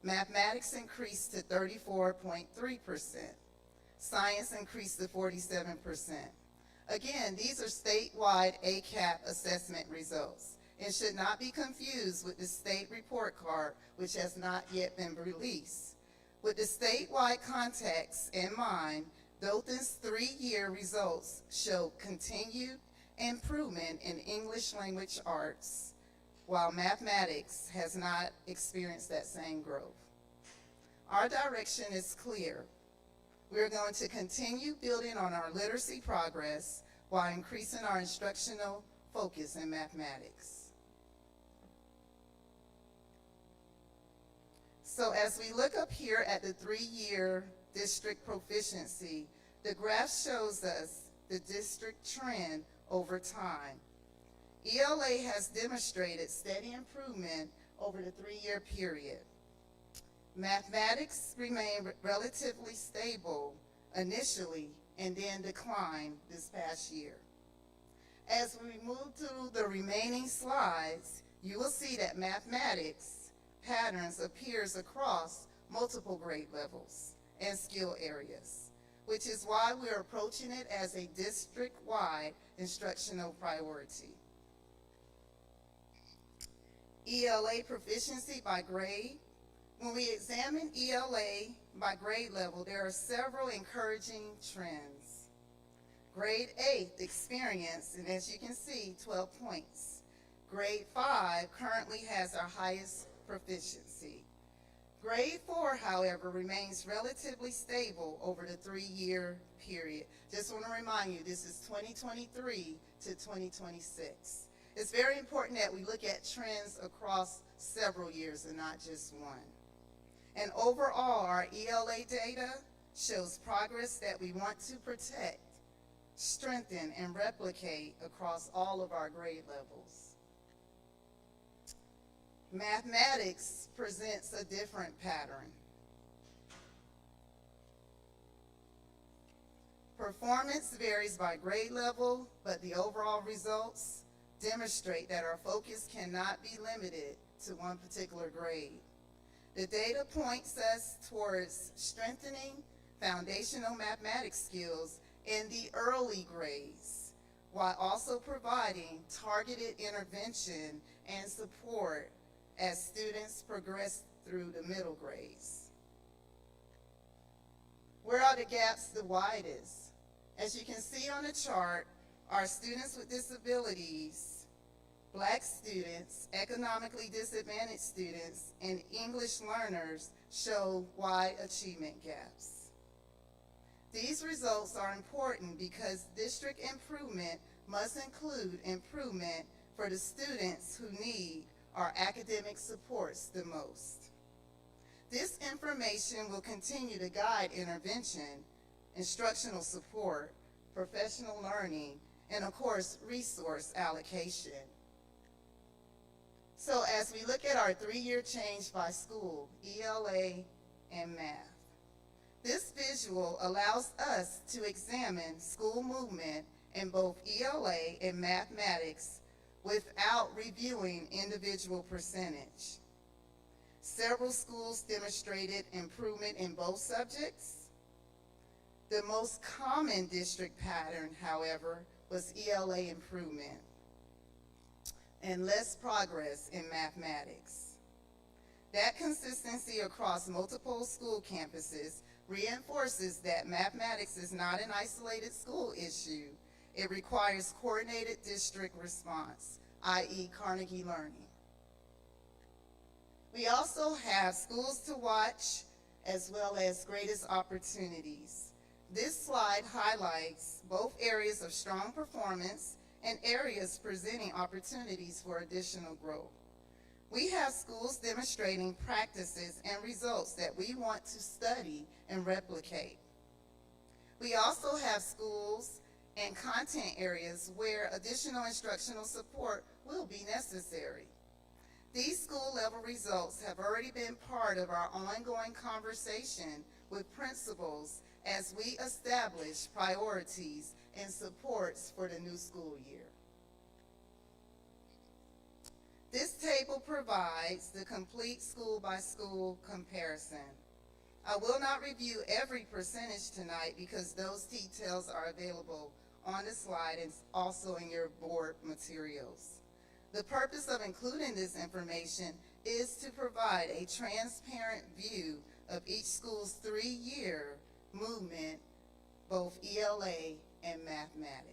Speaker 11: Mathematics increased to 34.3%. Science increased to 47%. Again, these are statewide ACAP assessment results and should not be confused with the state report card, which has not yet been released. With the statewide context in mind, Dothan's 3-year results show continued improvement in English language arts, while mathematics has not experienced that same growth. Our direction is clear. We're going to continue building on our literacy progress while increasing our instructional focus in mathematics. So as we look up here at the 3-year district proficiency, the graph shows us the district trend over time. ELA has demonstrated steady improvement over the 3-year period. Mathematics remained relatively stable initially and then declined this past year. As we move through the remaining slides, you will see that mathematics patterns appears across multiple grade levels and skill areas, which is why we're approaching it as a district-wide instructional priority. ELA proficiency by grade. When we examine ELA by grade level, there are several encouraging trends. Grade 8 experienced, and as you can see, 12 points. Grade 5 currently has our highest proficiency. Grade 4, however, remains relatively stable over the 3-year period. Just want to remind you, this is 2023 to 2026. It's very important that we look at trends across several years and not just one. And overall, our ELA data shows progress that we want to protect, strengthen, and replicate across all of our grade levels. Mathematics presents a different pattern. Performance varies by grade level, but the overall results demonstrate that our focus cannot be limited to one particular grade. The data points us towards strengthening foundational mathematics skills in the early grades, while also providing targeted intervention and support as students progress through the middle grades. Where are the gaps the widest? As you can see on the chart, our students with disabilities, Black students, economically disadvantaged students, and English learners show wide achievement gaps. These results are important because district improvement must include improvement for the students who need our academic supports the most. This information will continue to guide intervention, instructional support, professional learning, and of course, resource allocation. So as we look at our 3-year change by school, ELA and math, this visual allows us to examine school movement in both ELA and mathematics without reviewing individual percentage. Several schools demonstrated improvement in both subjects. The most common district pattern, however, was ELA improvement and less progress in mathematics. That consistency across multiple school campuses reinforces that mathematics is not an isolated school issue. It requires coordinated district response, i.e. Carnegie learning. We also have schools to watch as well as greatest opportunities. This slide highlights both areas of strong performance and areas presenting opportunities for additional growth. We have schools demonstrating practices and results that we want to study and replicate. We also have schools and content areas where additional instructional support will be necessary. These school-level results have already been part of our ongoing conversation with principals as we establish priorities and supports for the new school year. This table provides the complete school-by-school comparison. I will not review every percentage tonight because those details are available on the slide and also in your board materials. The purpose of including this information is to provide a transparent view of each school's 3-year movement, both ELA and mathematics.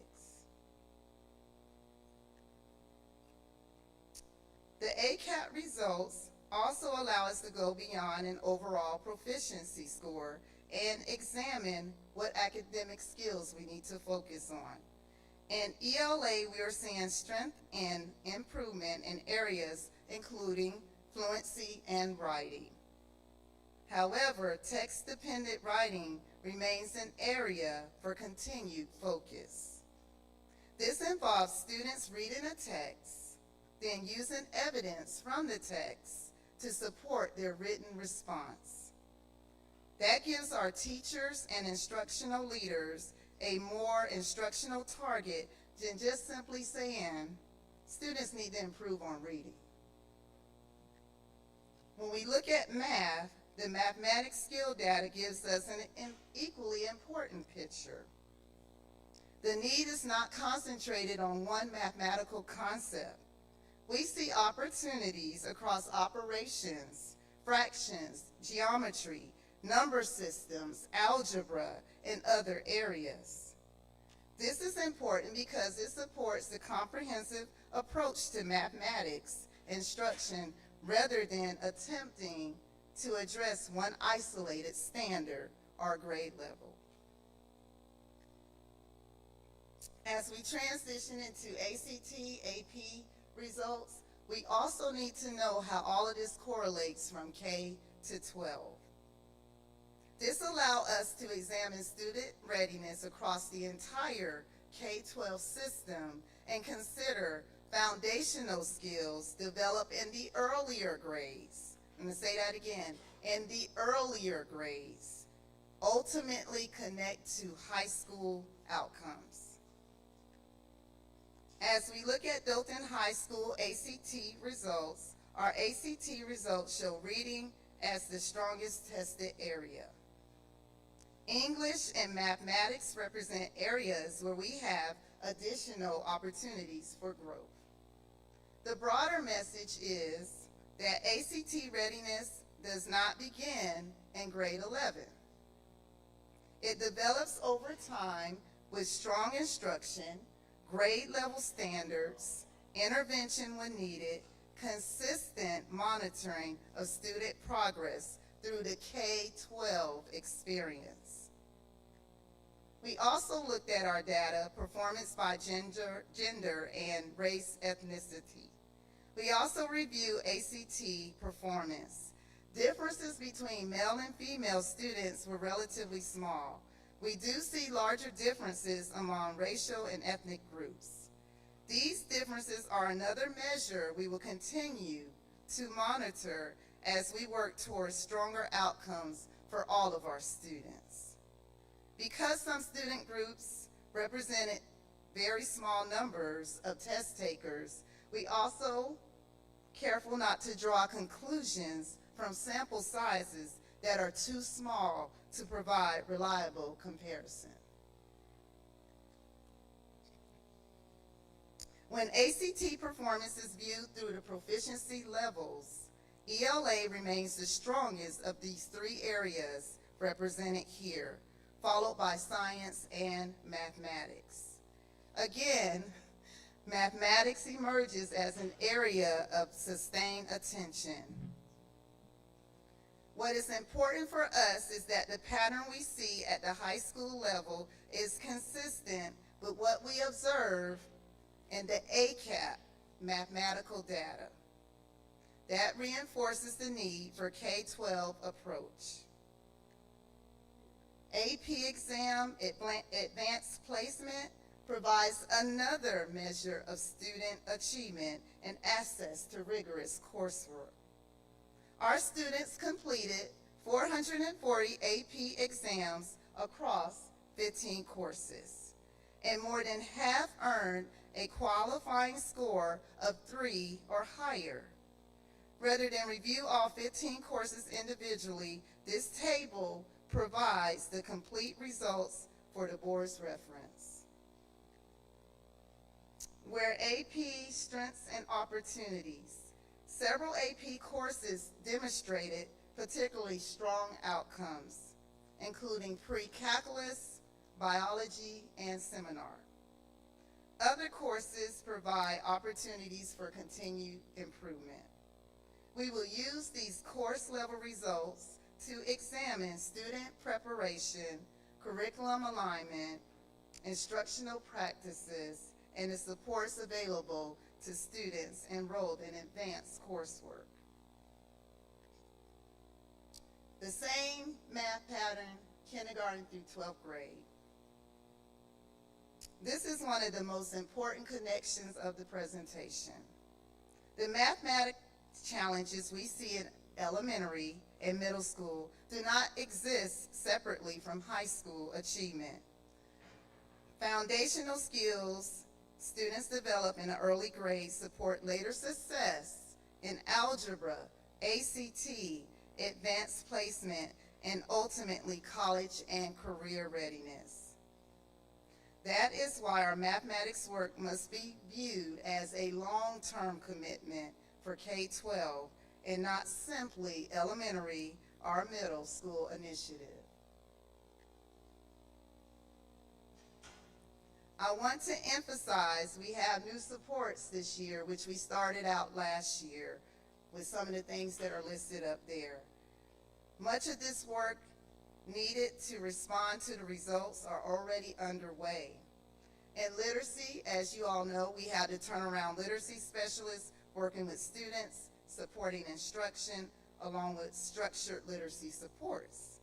Speaker 11: The ACAT results also allow us to go beyond an overall proficiency score and examine what academic skills we need to focus on. In ELA, we are seeing strength and improvement in areas including fluency and writing. However, text-dependent writing remains an area for continued focus. This involves students reading a text, then using evidence from the text to support their written response. That gives our teachers and instructional leaders a more instructional target than just simply saying, students need to improve on reading. When we look at math, the mathematics skill data gives us an equally important picture. The need is not concentrated on one mathematical concept. We see opportunities across operations, fractions, geometry, number systems, algebra, and other areas. This is important because it supports the comprehensive approach to mathematics instruction rather than attempting to address one isolated standard or grade level. As we transition into ACT, AP results, we also need to know how all of this correlates from K to 12. This allows us to examine student readiness across the entire K-12 system and consider foundational skills developed in the earlier grades. I'm going to say that again, in the earlier grades, ultimately connect to high school outcomes. As we look at Dothan High School ACT results, our ACT results show reading as the strongest tested area. English and mathematics represent areas where we have additional opportunities for growth. The broader message is that ACT readiness does not begin in grade 11. It develops over time with strong instruction, grade level standards, intervention when needed, consistent monitoring of student progress through the K-12 experience. We also looked at our data, performance by gender and race ethnicity. We also review ACT performance. Differences between male and female students were relatively small, We do see larger differences among racial and ethnic groups. These differences are another measure we will continue to monitor as we work towards stronger outcomes for all of our students. Because some student groups represented very small numbers of test takers, we also careful not to draw conclusions from sample sizes that are too small to provide reliable comparison. When ACT performance is viewed through the proficiency levels, ELA remains the strongest of these three areas represented here, followed by science and mathematics. Again, mathematics emerges as an area of sustained attention. What is important for us is that the pattern we see at the high school level is consistent with what we observe in the ACAP mathematical data. That reinforces the need for K-12 approach. AP exam advanced placement provides another measure of student achievement and access to rigorous coursework. Our students completed 440 AP exams across 15 courses, and more than half earned a qualifying score of 3 or higher. Rather than review all 15 courses individually, this table provides the complete results for the board's reference. Where AP strengths and opportunities, several AP courses demonstrated particularly strong outcomes, including pre-calculus, biology, and seminar. Other courses provide opportunities for continued improvement. We will use these course level results to examine student preparation, curriculum alignment, instructional practices, and the supports available to students enrolled in advanced coursework. The same math pattern, kindergarten through 12th grade. This is one of the most important connections of the presentation. The mathematics challenges we see in elementary and middle school do not exist separately from high school achievement. Foundational skills students develop in the early grades support later success in algebra, ACT, advanced placement, and ultimately college and career readiness. That is why our mathematics work must be viewed as a long-term commitment for K-12 and not simply elementary or middle school initiative. I want to emphasize we have new supports this year, which we started out last year with some of the things that are listed up there. Much of this work needed to respond to the results are already underway. In literacy, as you all know, we have the turnaround literacy specialists working with students, supporting instruction, along with structured literacy supports.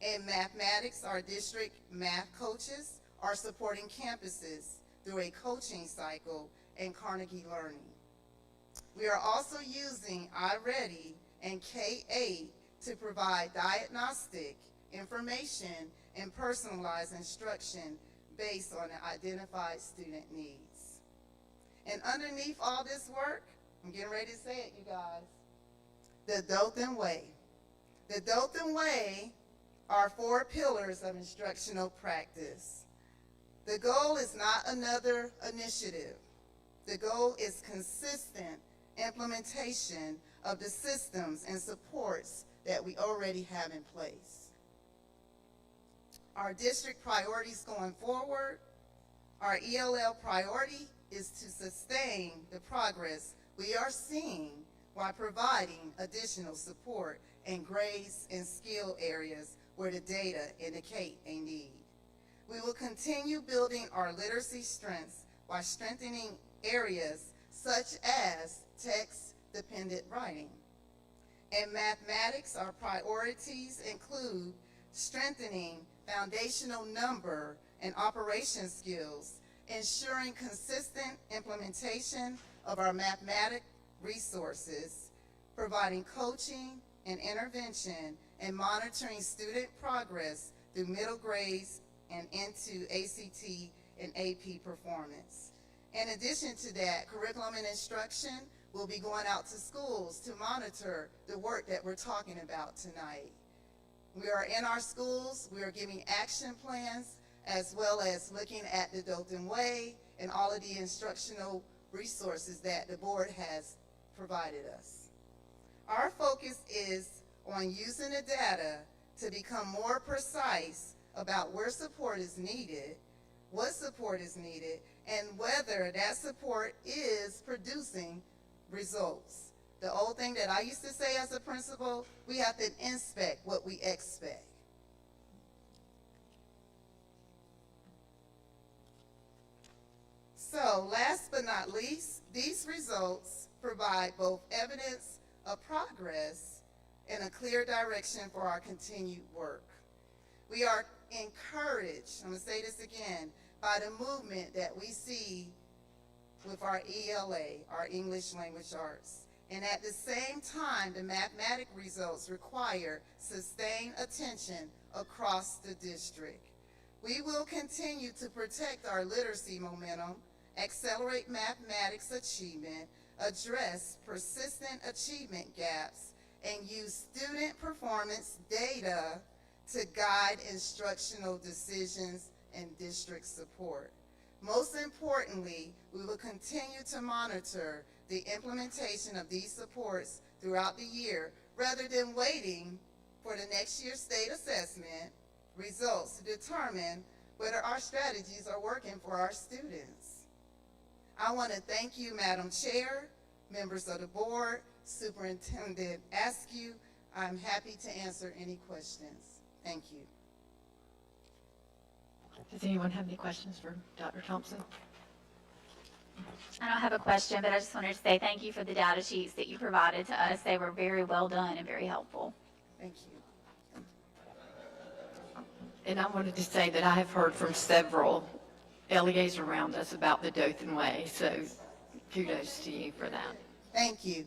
Speaker 11: In mathematics, our district math coaches are supporting campuses through a coaching cycle and Carnegie Learning. We are also using iReady and K8 to provide diagnostic information and personalized instruction based on the identified student needs. And underneath all this work, I'm getting ready to say it, you guys, the Dothan Way. The Dothan Way are 4 pillars of instructional practice. The goal is not another initiative. The goal is consistent implementation of the systems and supports that we already have in place. Our district priorities going forward, our ELL priority is to sustain the progress we are seeing while providing additional support in grades and skill areas where the data indicate a need. We will continue building our literacy strengths while strengthening areas such as text-dependent writing. In mathematics, our priorities include strengthening foundational number and operation skills, ensuring consistent implementation of our mathematic resources, providing coaching and intervention, and monitoring student progress through middle grades and into ACT and AP performance. In addition to that, curriculum and instruction will be going out to schools to monitor the work that we're talking about tonight. We are in our schools, we are giving action plans, as well as looking at the Dothan Way and all of the instructional resources that the board has provided us. Our focus is on using the data to become more precise about where support is needed, what support is needed, and whether that support is producing results. The old thing that I used to say as a principal, we have to inspect what we expect. So, last but not least, these results provide both evidence of progress and a clear direction for our continued work. We are encouraged, I'm going to say this again, by the movement that we see with our ELA, our English Language Arts. And at the same time, the mathematic results require sustained attention across the district. We will continue to protect our literacy momentum, accelerate mathematics achievement, address persistent achievement gaps, and use student performance data to guide instructional decisions and district support. Most importantly, we will continue to monitor the implementation of these supports throughout the year rather than waiting for the next year's state assessment results to determine whether our strategies are working for our students. I want to thank you, Madam Chair, members of the board, Superintendent Askew. I'm happy to answer any questions. Thank you.
Speaker 1: Does anyone have any questions for Dr. Thompson?
Speaker 3: I don't have a question, but I just wanted to say thank you for the data sheets that you provided to us. They were very well done and very helpful.
Speaker 11: Thank you.
Speaker 1: And I wanted to say that I have heard from several LEAs around us about the Dothan Way, so kudos to you for that.
Speaker 11: Thank you.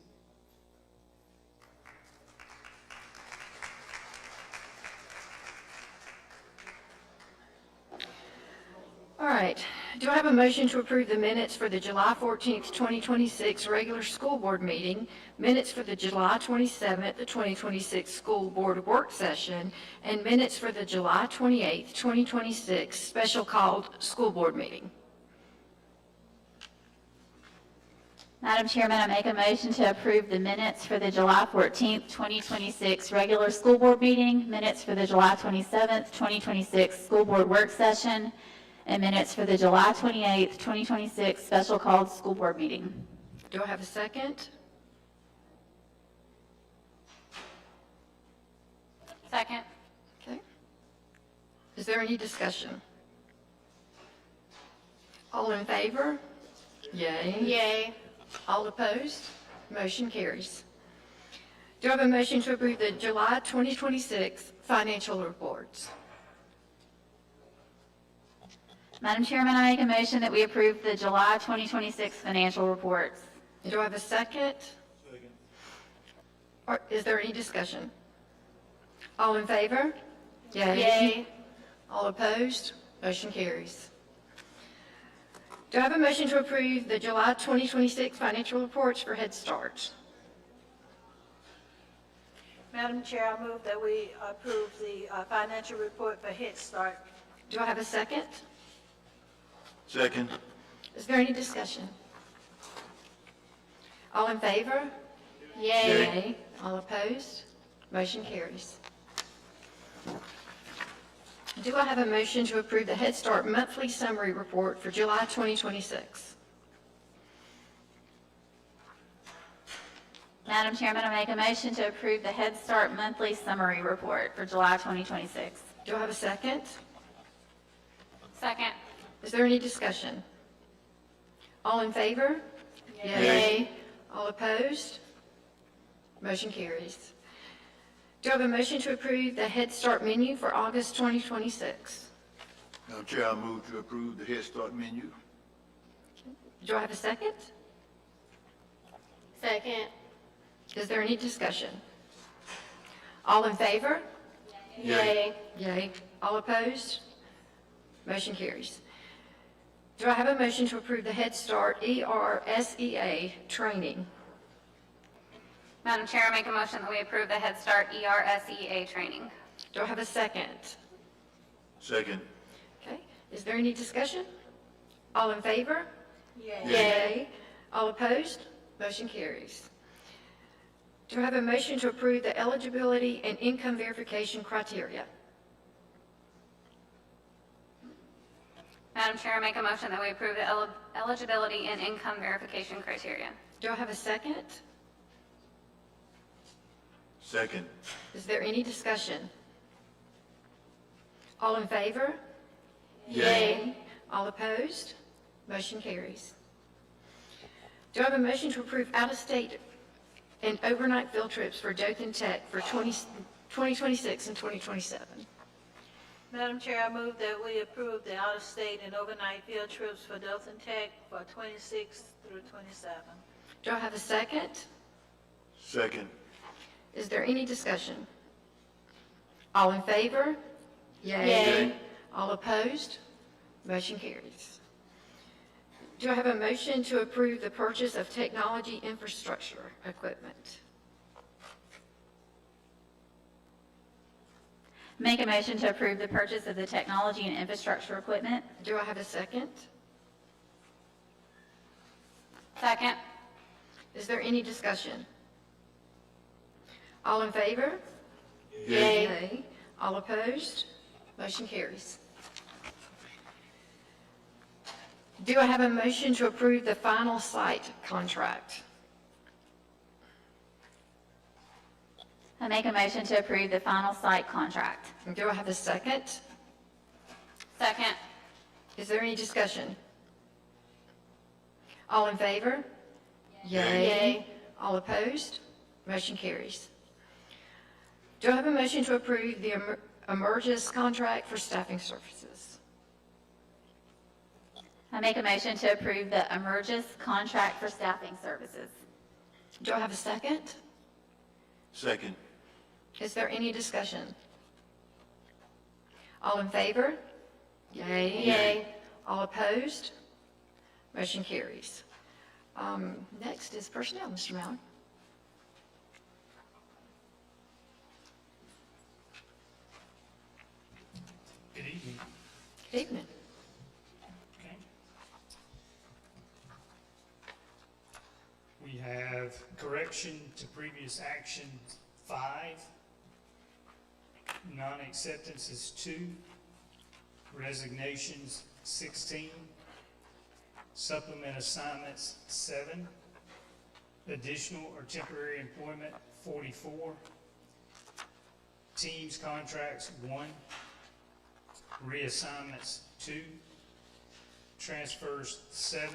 Speaker 1: All right, do I have a motion to approve the minutes for the July 14th, 2026 regular school board meeting, minutes for the July 27th, 2026 school board work session, and minutes for the July 28th, 2026 special called school board meeting?
Speaker 3: Madam Chairman, I make a motion to approve the minutes for the July 14th, 2026 regular school board meeting, minutes for the July 27th, 2026 school board work session, and minutes for the July 28th, 2026 special called school board meeting.
Speaker 1: Do I have a second?
Speaker 3: Second.
Speaker 1: Okay. Is there any discussion? All in favor? Yay.
Speaker 3: Yay.
Speaker 1: All opposed? Motion carries. Do I have a motion to approve the July 2026 financial reports?
Speaker 3: Madam Chairman, I make a motion that we approve the July 2026 financial reports.
Speaker 1: Do I have a second? Second. Or is there any discussion? All in favor?
Speaker 3: Yay.
Speaker 1: All opposed? Motion carries. Do I have a motion to approve the July 2026 financial reports for Head Start?
Speaker 6: Madam Chair, I move that we approve the financial report for Head Start.
Speaker 1: Do I have a second?
Speaker 8: Second.
Speaker 1: Is there any discussion? All in favor?
Speaker 3: Yay.
Speaker 1: All opposed? Motion carries. Do I have a motion to approve the Head Start monthly summary report for July 2026?
Speaker 3: Madam Chairman, I make a motion to approve the Head Start monthly summary report for July 2026.
Speaker 1: Do I have a second?
Speaker 3: Second.
Speaker 1: Is there any discussion? All in favor?
Speaker 3: Yay.
Speaker 1: All opposed? Motion carries. Do I have a motion to approve the Head Start menu for August 2026?
Speaker 8: Madam Chair, I move to approve the Head Start menu.
Speaker 1: Do I have a second?
Speaker 5: Second.
Speaker 1: Is there any discussion? All in favor?
Speaker 5: Yay.
Speaker 1: Yay. All opposed? Motion carries. Do I have a motion to approve the Head Start ERSEA training?
Speaker 3: Madam Chair, I make a motion that we approve the Head Start ERSEA training.
Speaker 1: Do I have a second?
Speaker 8: Second.
Speaker 1: Okay. Is there any discussion? All in favor?
Speaker 5: Yay.
Speaker 1: All opposed? Motion carries. Do I have a motion to approve the eligibility and income verification criteria?
Speaker 3: Madam Chair, I make a motion that we approve the eligibility and income verification criteria.
Speaker 1: Do I have a second?
Speaker 8: Second.
Speaker 1: Is there any discussion? All in favor?
Speaker 5: Yay.
Speaker 1: All opposed? Motion carries. Do I have a motion to approve out-of-state and overnight field trips for Dothan Tech for 2026 and 2027?
Speaker 6: Madam Chair, I move that we approve the out-of-state and overnight field trips for Dothan Tech for 26 through 27.
Speaker 1: Do I have a second?
Speaker 8: Second.
Speaker 1: Is there any discussion? All in favor?
Speaker 5: Yay.
Speaker 1: All opposed? Motion carries. Do I have a motion to approve the purchase of technology infrastructure equipment?
Speaker 3: Make a motion to approve the purchase of the technology and infrastructure equipment.
Speaker 1: Do I have a second?
Speaker 3: Second.
Speaker 1: Is there any discussion? All in favor?
Speaker 5: Yay.
Speaker 1: All opposed? Motion carries. Do I have a motion to approve the final site contract?
Speaker 3: I make a motion to approve the final site contract.
Speaker 1: Do I have a second?
Speaker 3: Second.
Speaker 1: Is there any discussion? All in favor?
Speaker 5: Yay.
Speaker 1: All opposed? Motion carries. Do I have a motion to approve the Emergis contract for staffing services?
Speaker 3: I make a motion to approve the Emergis contract for staffing services.
Speaker 1: Do I have a second?
Speaker 8: Second.
Speaker 1: Is there any discussion? All in favor?
Speaker 5: Yay.
Speaker 1: All opposed? Motion carries. Next is personnel, Mr. Mallon.
Speaker 12: Good evening.
Speaker 1: Good evening.
Speaker 12: Okay. We have correction to previous action 5, non-acceptance is 2, resignations 16, supplement assignments 7, additional or temporary employment 44, teams contracts 1, reassignments 2, transfers 7,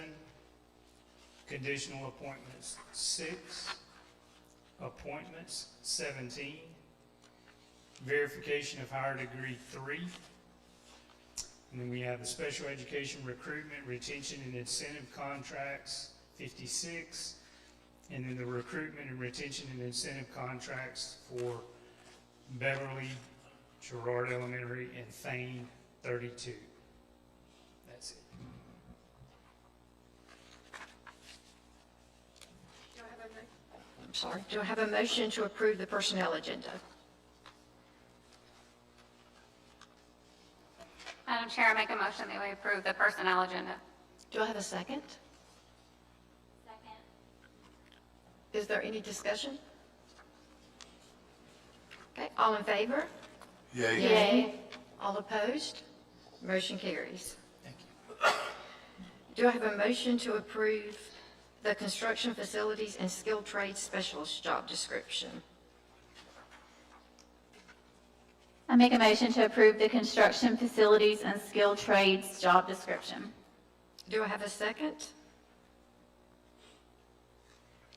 Speaker 12: conditional appointments 6, appointments 17, verification of higher degree 3, and then we have the special education recruitment, retention, and incentive contracts 56, and then the recruitment and retention and incentive contracts for Beverly, Girard Elementary, and Thane 32. That's it.
Speaker 1: Do I have a motion to approve the personnel agenda?
Speaker 3: Madam Chair, I make a motion that we approve the personnel agenda.
Speaker 1: Do I have a second?
Speaker 3: Second.
Speaker 1: Is there any discussion? Okay, all in favor?
Speaker 8: Yay.
Speaker 5: Yay.
Speaker 1: All opposed? Motion carries.
Speaker 12: Thank you.
Speaker 1: Do I have a motion to approve the construction facilities and skilled trades specialist job description?
Speaker 3: I make a motion to approve the construction facilities and skilled trades job description.
Speaker 1: Do I have a second?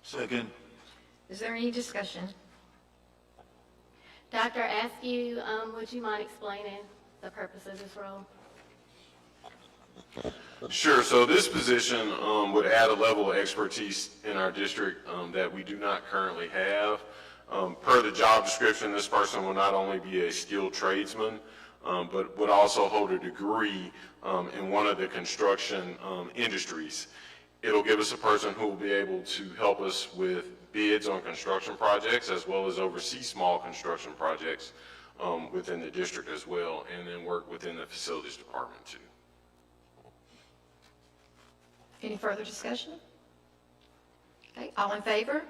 Speaker 8: Second.
Speaker 1: Is there any discussion?
Speaker 5: Dr. Askew, would you mind explaining the purpose of this role?
Speaker 2: Sure. So this position would add a level of expertise in our district that we do not currently have. Per the job description, this person will not only be a skilled tradesman, but would also hold a degree in one of the construction industries. It'll give us a person who will be able to help us with bids on construction projects as well as oversee small construction projects within the district as well, and then work within the facilities department too.
Speaker 1: Any further discussion? Okay, all in favor?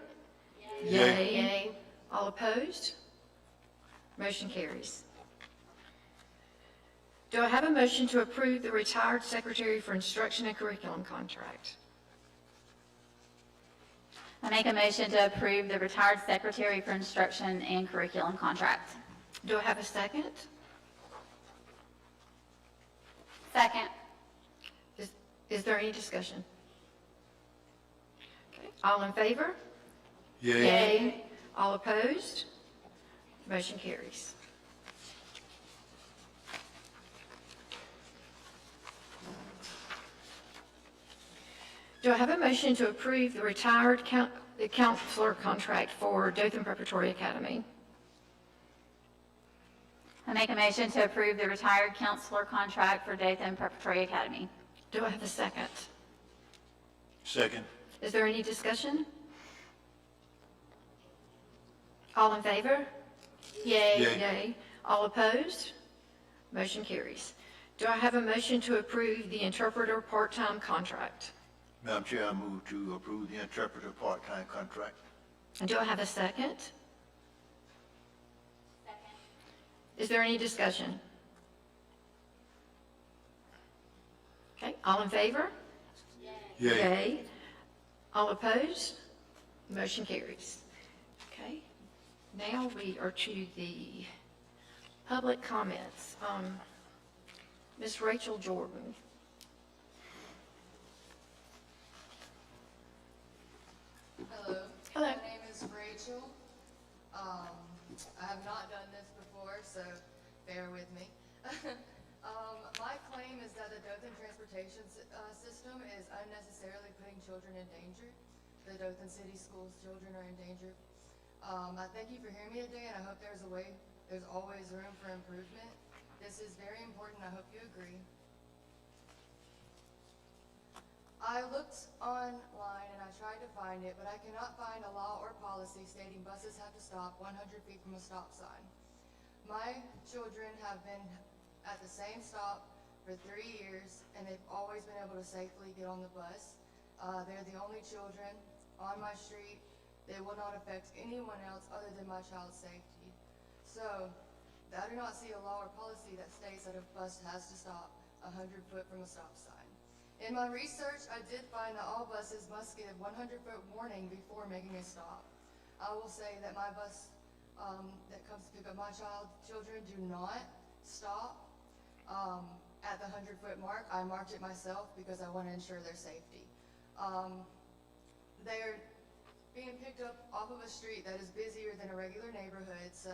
Speaker 8: Yay.
Speaker 5: Yay.
Speaker 1: All opposed? Motion carries. Do I have a motion to approve the retired secretary for instruction and curriculum contract?
Speaker 3: I make a motion to approve the retired secretary for instruction and curriculum contract.
Speaker 1: Do I have a second?
Speaker 3: Second.
Speaker 1: Is there any discussion? Okay, all in favor?
Speaker 8: Yay.
Speaker 1: All opposed? Motion carries. Do I have a motion to approve the retired counselor contract for Dothan Preparatory Academy?
Speaker 3: I make a motion to approve the retired counselor contract for Dothan Preparatory Academy.
Speaker 1: Do I have a second?
Speaker 8: Second.
Speaker 1: Is there any discussion? All in favor?
Speaker 5: Yay.
Speaker 8: Yay.
Speaker 1: Yay. All opposed? Motion carries. Do I have a motion to approve the interpreter part-time contract?
Speaker 8: Madam Chair, I move to approve the interpreter part-time contract.
Speaker 1: And do I have a second? Is there any discussion? Okay, all in favor? Yay. All opposed? Motion carries. Okay, now we are to the public comments. Ms. Rachel Jordan.
Speaker 13: Hello.
Speaker 1: Hello.
Speaker 13: My name is Rachel. I have not done this before, so bear with me. My claim is that the Dothan transportation system is unnecessarily putting children in danger. The Dothan City Schools children are in danger. I thank you for hearing me today, and I hope there's always room for improvement. This is very important. I hope you agree. I looked online and I tried to find it, but I cannot find a law or policy stating buses have to stop 100 feet from a stop sign. My children have been at the same stop for 3 years, and they've always been able to safely get on the bus. They're the only children on my street. They will not affect anyone else other than my child's safety. So, I do not see a law or policy that states that a bus has to stop 100 foot from a stop sign. In my research, I did find that all buses must give 100-foot warning before making a stop. I will say that my bus that comes to pick up my children do not stop at the 100-foot mark. I marked it myself because I want to ensure their safety. They're being picked up off of a street that is busier than a regular neighborhood, so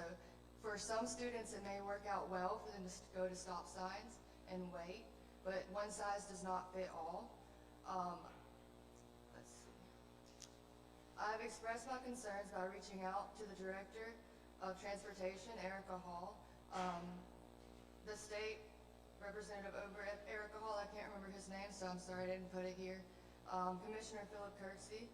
Speaker 13: for some students it may work out well for them to go to stop signs and wait. But one size does not fit all. Let's see. I've expressed my concerns by reaching out to the Director of Transportation, Erica Hall. The state representative over at Erica Hall, I can't remember his name, so I'm sorry I didn't put it here. Commissioner Philip Kirksey,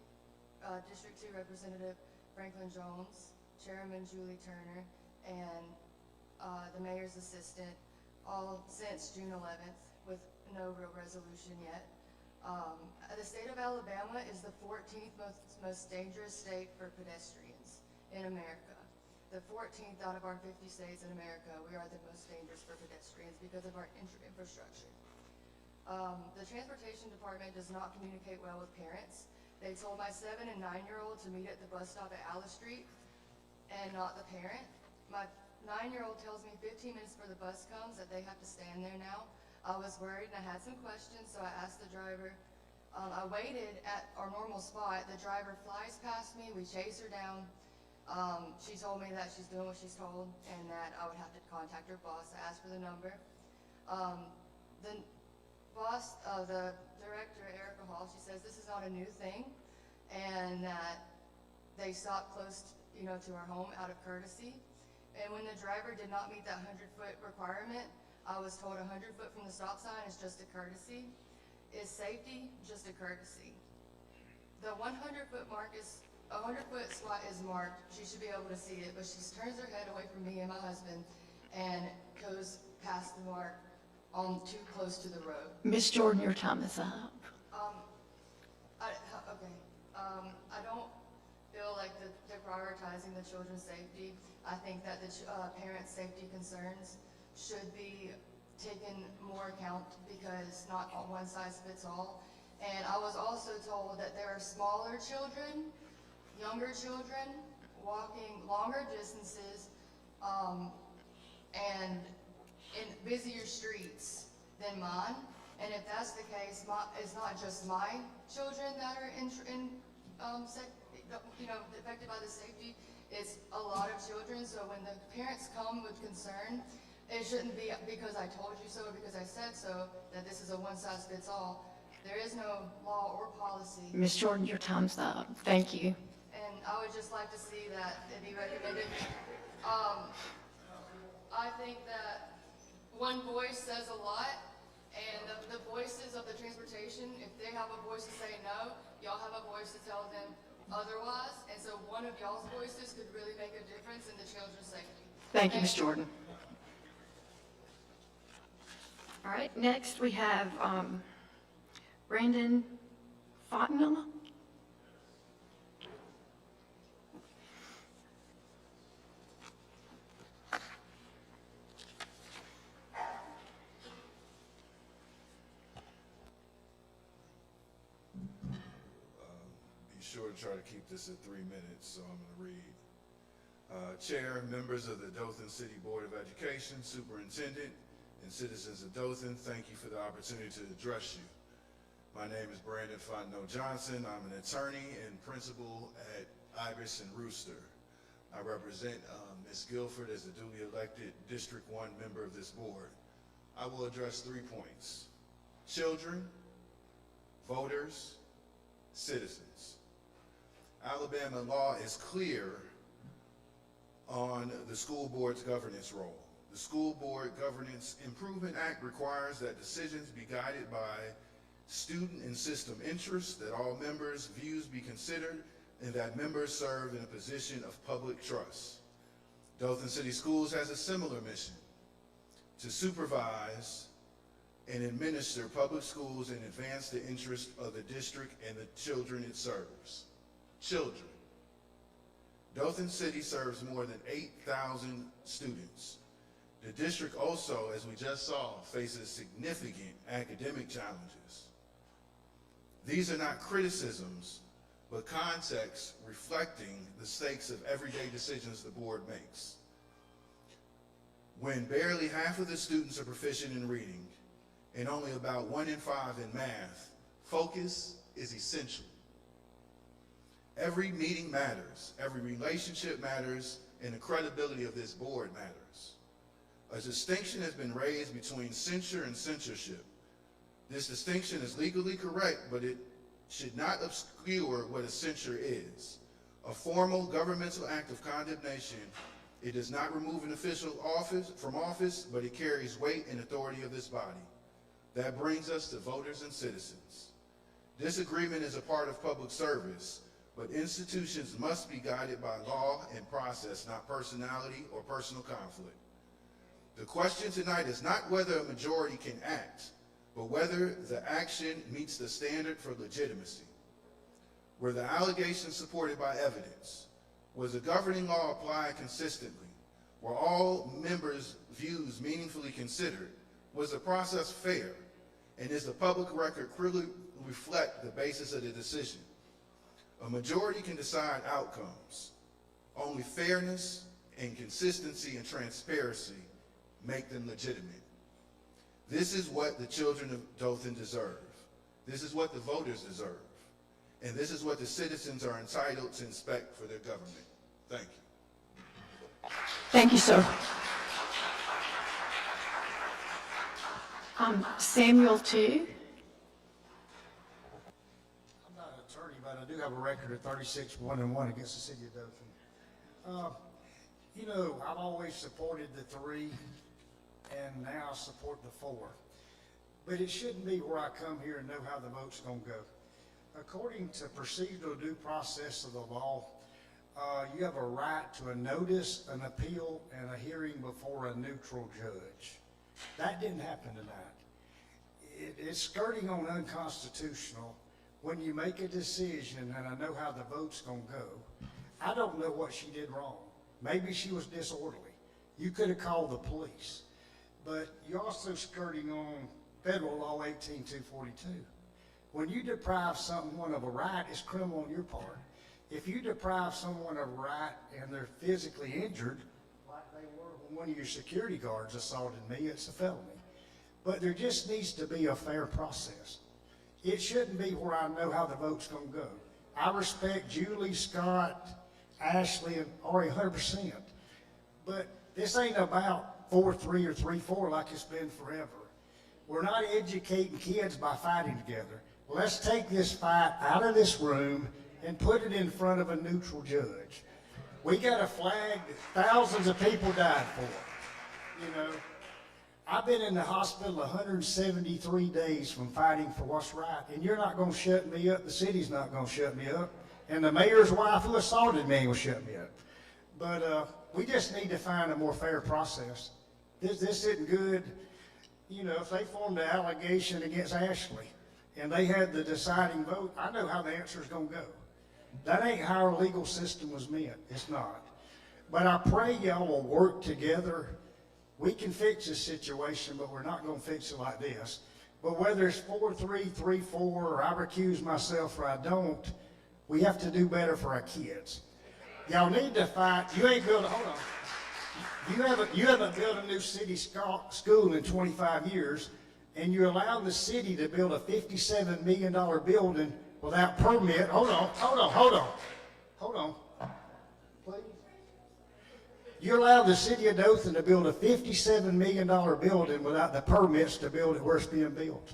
Speaker 13: District 2 Representative Franklin Jones, Chairman Julie Turner, and the Mayor's Assistant, all since June 11th. With no real resolution yet. The state of Alabama is the 14th most dangerous state for pedestrians in America. The 14th out of our 50 states in America, we are the most dangerous for pedestrians because of our infrastructure. The transportation department does not communicate well with parents. They told my 7- and 9-year-old to meet at the bus stop at Alice Street and not the parent. My 9-year-old tells me 15 minutes before the bus comes that they have to stand there now. I was worried and I had some questions, so I asked the driver. I waited at our normal spot. The driver flies past me. We chase her down. She told me that she's doing what she's told and that I would have to contact her boss. I asked for the number. The boss, the director, Erica Hall, she says this is not a new thing and that they stopped close, to our home out of courtesy. And when the driver did not meet that 100-foot requirement, I was told 100 foot from the stop sign is just a courtesy. Is safety just a courtesy? The 100-foot mark is, 100-foot spot is marked. She should be able to see it, but she turns her head away from me and my husband and goes past the mark too close to the road.
Speaker 1: Ms. Jordan, your time is up.
Speaker 13: I don't feel like they're prioritizing the children's safety. I think that the parents' safety concerns should be taken more account because not one size fits all. And I was also told that there are smaller children, younger children, walking longer distances, and in busier streets than mine. And if that's the case, it's not just my children that are affected by the safety, it's a lot of children. So when the parents come with concern, it shouldn't be because I told you so or because I said so, that this is a one-size-fits-all. There is no law or policy.
Speaker 1: Ms. Jordan, your time's up. Thank you.
Speaker 13: And I would just like to see that it be recommended. I think that one voice says a lot, and the voices of the transportation, if they have a voice to say no, y'all have a voice to tell them otherwise. And so one of y'all's voices could really make a difference in the children's safety.
Speaker 1: Thank you, Ms. Jordan. All right, next we have Brandon Fontenella.
Speaker 14: Be sure to try to keep this at 3 minutes, so I'm going to read. Chair, members of the Dothan City Board of Education, Superintendent, and citizens of Dothan, thank you for the opportunity to address you. My name is Brandon Fontenot Johnson. I'm an attorney and principal at Ibis and Rooster. I represent Ms. Guilford as a duly elected District 1 member of this board. I will address 3 points: children, voters, citizens. Alabama law is clear on the school board's governance role. The School Board Governance Improvement Act requires that decisions be guided by student and system interests, that all members' views be considered, and that members serve in a position of public trust. Dothan City Schools has a similar mission: to supervise and administer public schools and advance the interest of the district and the children it serves. Children. Dothan City serves more than 8,000 students. The district also, as we just saw, faces significant academic challenges. These are not criticisms, but context reflecting the stakes of everyday decisions the board makes. When barely half of the students are proficient in reading and only about 1 in 5 in math, focus is essential. Every meeting matters, every relationship matters, and the credibility of this board matters. A distinction has been raised between censure and censorship. This distinction is legally correct, but it should not obscure what a censure is. A formal governmental act of condemnation. It does not remove an official from office, but it carries weight and authority of this body. That brings us to voters and citizens. Disagreement is a part of public service, but institutions must be guided by law and process, not personality or personal conflict. The question tonight is not whether a majority can act, but whether the action meets the standard for legitimacy. Were the allegations supported by evidence? Was the governing law applied consistently? Were all members' views meaningfully considered? Was the process fair? And is the public record clearly reflect the basis of the decision? A majority can decide outcomes. Only fairness and consistency and transparency make them legitimate. This is what the children of Dothan deserve. This is what the voters deserve. And this is what the citizens are entitled to expect for their government. Thank you.
Speaker 1: Thank you, sir. Samuel, too.
Speaker 15: I'm not an attorney, but I do have a record of 36-1-1 against the city of Dothan. You know, I've always supported the 3, and now I support the 4. But it shouldn't be where I come here and know how the vote's going to go. According to procedural due process of the law, you have a right to a notice, an appeal, and a hearing before a neutral judge. That didn't happen tonight. It's skirting on unconstitutional when you make a decision, and I know how the vote's going to go. I don't know what she did wrong. Maybe she was disorderly. You could have called the police. But you're also skirting on federal law 18242. When you deprive someone of a right, it's criminal on your part. If you deprive someone of a right and they're physically injured, like they were when one of your security guards assaulted me, it's a felony. But there just needs to be a fair process. It shouldn't be where I know how the vote's going to go. I respect Julie, Scott, Ashley, and Ari 100%. But this ain't about 4-3 or 3-4 like it's been forever. We're not educating kids by fighting together. Let's take this fight out of this room and put it in front of a neutral judge. We got a flag that thousands of people died for. You know, I've been in the hospital 173 days from fighting for what's right, and you're not going to shut me up. The city's not going to shut me up, and the mayor's wife who assaulted me will shut me up. But we just need to find a more fair process. This isn't good. You know, if they formed an allegation against Ashley and they had the deciding vote, I know how the answer is going to go. That ain't how our legal system was meant. It's not. But I pray y'all will work together. We can fix this situation, but we're not going to fix it like this. But whether it's 4-3, 3-4, or I recuse myself or I don't, we have to do better for our kids. Y'all need to fight. You ain't built, hold on. You haven't built a new city school in 25 years, and you're allowing the city to build a $57 million building without permit. Hold on. Please. You allowed the city of Dothan to build a $57 million building without the permits to build it where it's being built.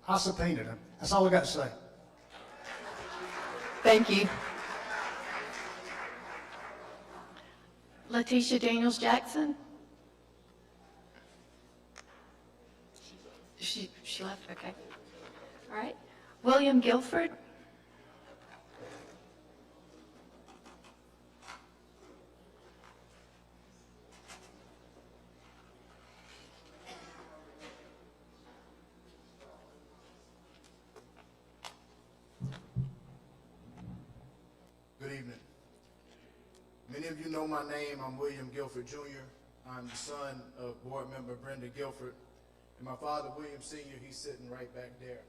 Speaker 15: I subpoenaed them. That's all I got to say.
Speaker 1: Thank you. Letitia Daniels Jackson? She left, okay. All right. William Guilford?
Speaker 16: Good evening. Many of you know my name. I'm William Guilford Jr. I'm the son of board member Brenda Guilford. And my father, William Sr., he's sitting right back there.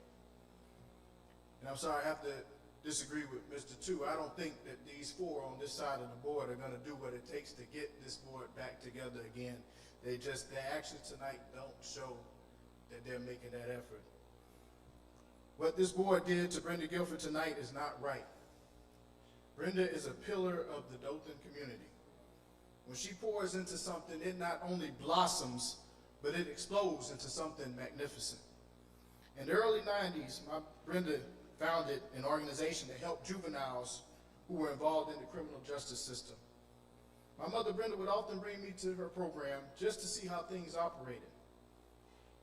Speaker 16: And I'm sorry, I have to disagree with Mr. Two. I don't think that these 4 on this side of the board are going to do what it takes to get this board back together again. Their actions tonight don't show that they're making that effort. What this board did to Brenda Guilford tonight is not right. Brenda is a pillar of the Dothan community. When she pours into something, it not only blossoms, but it explodes into something magnificent. In the early 90s, Brenda founded an organization to help juveniles who were involved in the criminal justice system. My mother, Brenda, would often bring me to her program just to see how things operated.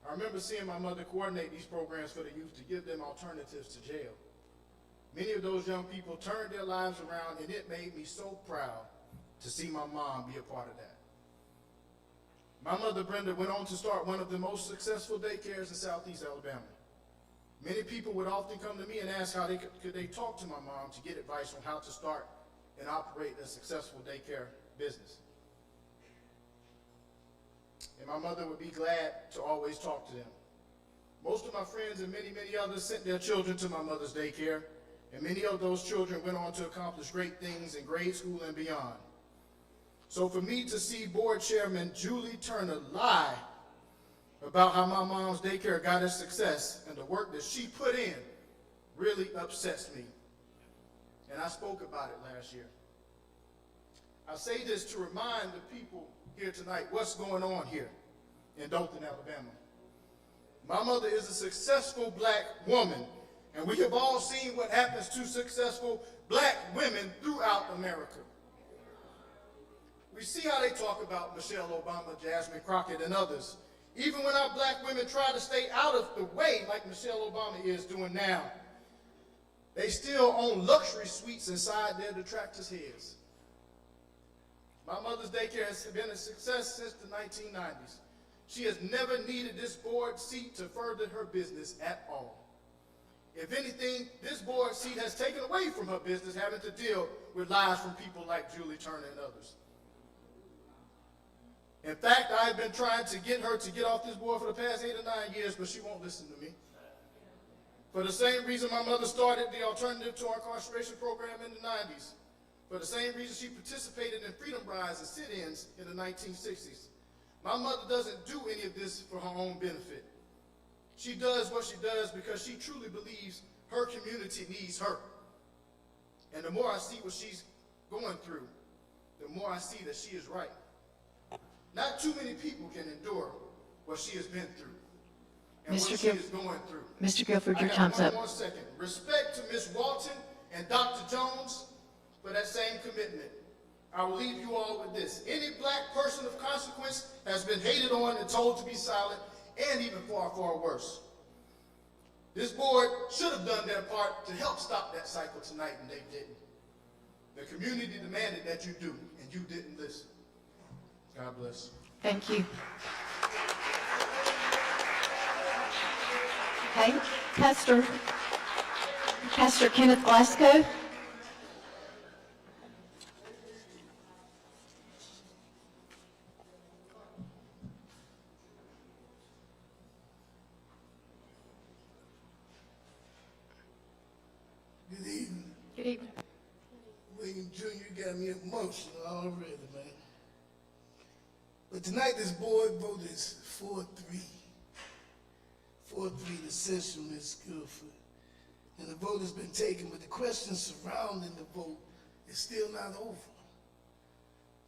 Speaker 16: I remember seeing my mother coordinate these programs for the youth to give them alternatives to jail. Many of those young people turned their lives around, and it made me so proud to see my mom be a part of that. My mother, Brenda, went on to start one of the most successful daycares in Southeast Alabama. Many people would often come to me and ask how could they talk to my mom to get advice on how to start and operate a successful daycare business. And my mother would be glad to always talk to them. Most of my friends and many, many others sent their children to my mother's daycare, and many of those children went on to accomplish great things in grade school and beyond. So for me to see board chairman Julie Turner lie about how my mom's daycare got its success and the work that she put in really upsets me. And I spoke about it last year. I say this to remind the people here tonight what's going on here in Dothan, Alabama. My mother is a successful black woman, and we have all seen what happens to successful black women throughout America. We see how they talk about Michelle Obama, Jasmine Crockett, and others. Even when our black women try to stay out of the way, like Michelle Obama is doing now, they still own luxury suites inside their detractors' heads. My mother's daycare has been a success since the 1990s. She has never needed this board seat to further her business at all. If anything, this board seat has taken away from her business, having to deal with lies from people like Julie Turner and others. In fact, I've been trying to get her to get off this board for the past 8 or 9 years, but she won't listen to me. For the same reason my mother started the Alternative to Incarceration program in the 90s. For the same reason she participated in freedom rides and sit-ins in the 1960s. My mother doesn't do any of this for her own benefit. She does what she does because she truly believes her community needs her. And the more I see what she's going through, the more I see that she is right. Not too many people can endure what she has been through and what she is going through.
Speaker 1: Mr. Guilford, your time's up.
Speaker 16: 1 second. Respect to Ms. Walton and Dr. Jones for that same commitment. I will leave you all with this. Any black person of consequence has been hated on and told to be silent, and even far, far worse. This board should have done their part to help stop that cycle tonight, and they didn't. The community demanded that you do, and you didn't listen. God bless.
Speaker 1: Thank you. Okay, Pastor Kenneth Glasgow.
Speaker 17: Good evening.
Speaker 1: Good evening.
Speaker 17: William Jr. got me emotional already, man. But tonight this board vote is 4-3. 4-3 to censure Ms. Guilford. And the vote has been taken, but the question surrounding the vote is still not over.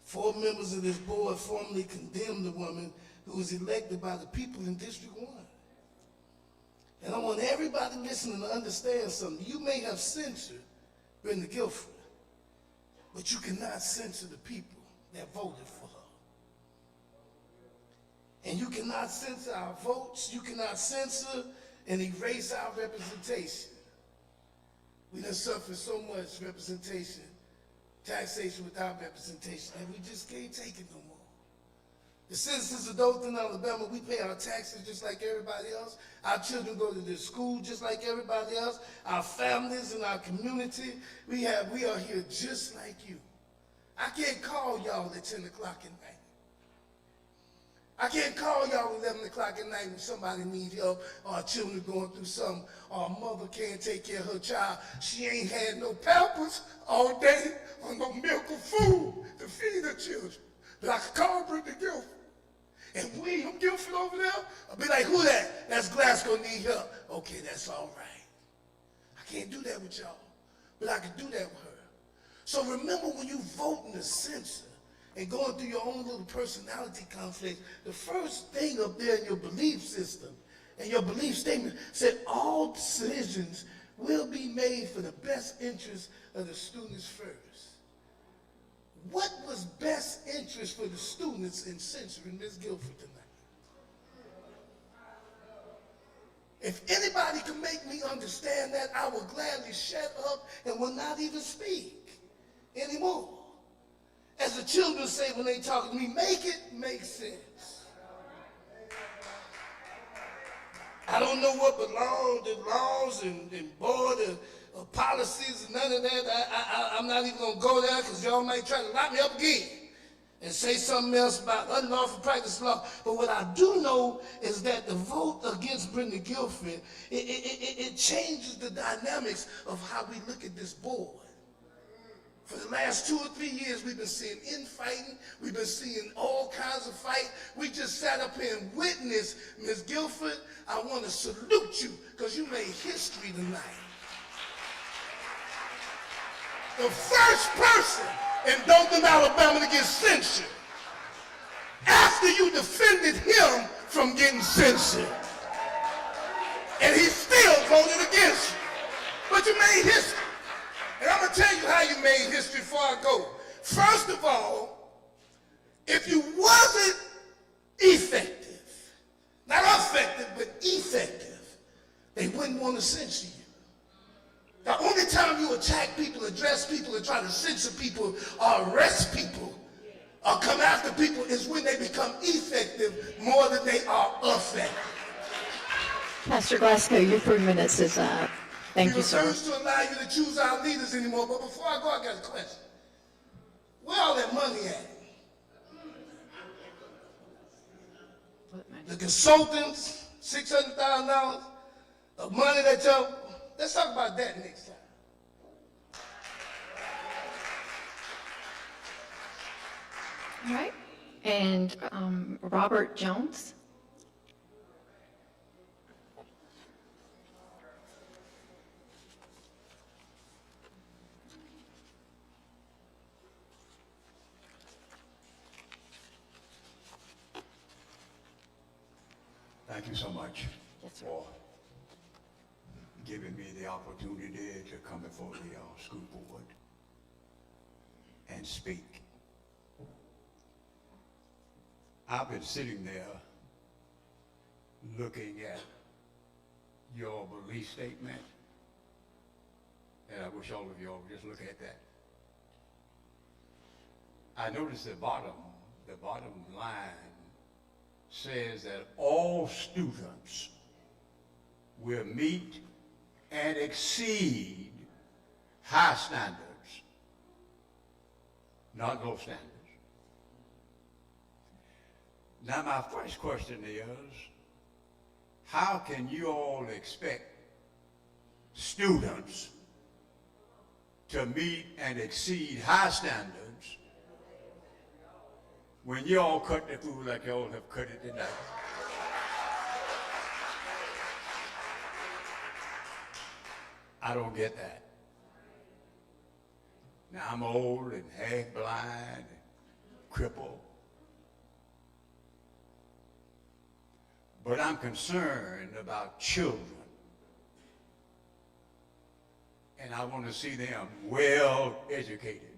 Speaker 17: 4 members of this board formally condemned the woman who was elected by the people in District 1. And I want everybody listening to understand something. You may have censored Brenda Guilford, but you cannot censor the people that voted for her. And you cannot censor our votes. You cannot censor and erase our representation. We done suffered so much representation, taxation without representation, that we just can't take it no more. The citizens of Dothan, Alabama, we pay our taxes just like everybody else. Our children go to this school just like everybody else. Our families and our community, we are here just like you. I can't call y'all at 10 o'clock at night. I can't call y'all 11 o'clock at night when somebody needs help, or our children going through something, or a mother can't take care of her child. She ain't had no pampers all day or no milk or food to feed her children. But I could call Brenda Guilford. And William Guilford over there, I'll be like, who that? That's Glasgow need help. Okay, that's all right. I can't do that with y'all, but I can do that with her. So remember, when you vote in the censor and going through your own little personality conflict, the first thing up there in your belief system and your belief statement said all decisions will be made for the best interest of the students first. What was best interest for the students in censoring Ms. Guilford tonight? If anybody can make me understand that, I will gladly shut up and will not even speak anymore. As the children say when they talk to me, make it make sense. I don't know what belongs to laws and board of policies and none of that. I'm not even going to go there because y'all might try to lock me up again and say something else about unlawful practice law. But what I do know is that the vote against Brenda Guilford, it changes the dynamics of how we look at this board. For the last 2 or 3 years, we've been seeing infighting. We've been seeing all kinds of fight. We just sat up here and witnessed Ms. Guilford. I want to salute you because you made history tonight. The first person in Dothan, Alabama to get censured after you defended him from getting censored. And he still voted against you. But you made history. And I'm going to tell you how you made history before I go. First of all, if you wasn't effective, not effective, but effective, they wouldn't want to censor you. The only time you attack people, address people, and try to censor people, or arrest people, or come after people is when they become effective more than they are effective.
Speaker 1: Pastor Glasgow, your 3 minutes is up. Thank you, sir.
Speaker 17: We refuse to allow you to choose our leaders anymore. But before I go, I got a question. Where all that money at? The consultants, $600,000 of money that y'all, let's talk about that next time.
Speaker 1: All right. And Robert Jones.
Speaker 10: Thank you so much
Speaker 1: Yes, sir.
Speaker 10: for giving me the opportunity to come before the school board and speak. I've been sitting there looking at your belief statement, and I wish all of y'all would just look at that. I noticed the bottom line says that all students will meet and exceed high standards, not low standards. Now, my first question is, how can you all expect students to meet and exceed high standards when you all cut the food like you all have cut it tonight? I don't get that. Now, I'm old and half blind and crippled. But I'm concerned about children. And I want to see them well educated.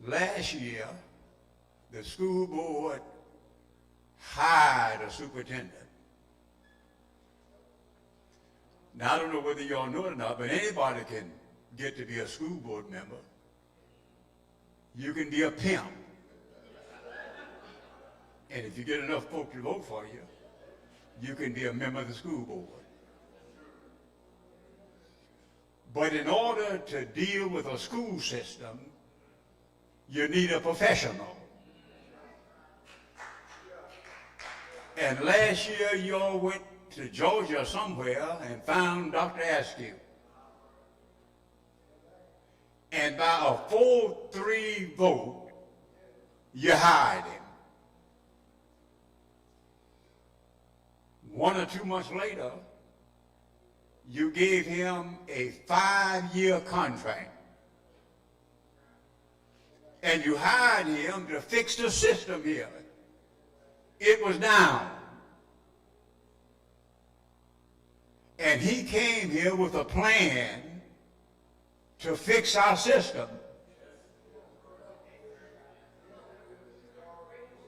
Speaker 10: Last year, the school board hired a superintendent. Now, I don't know whether y'all know it or not, but anybody can get to be a school board member. You can be a pimp. And if you get enough folk to vote for you, you can be a member of the school board. But in order to deal with a school system, you need a professional. And last year, you all went to Georgia somewhere and found Dr. Askew. And by a 4-3 vote, you hired him. 1 or 2 months later, you gave him a 5-year contract. And you hired him to fix the system here. It was down. And he came here with a plan to fix our system.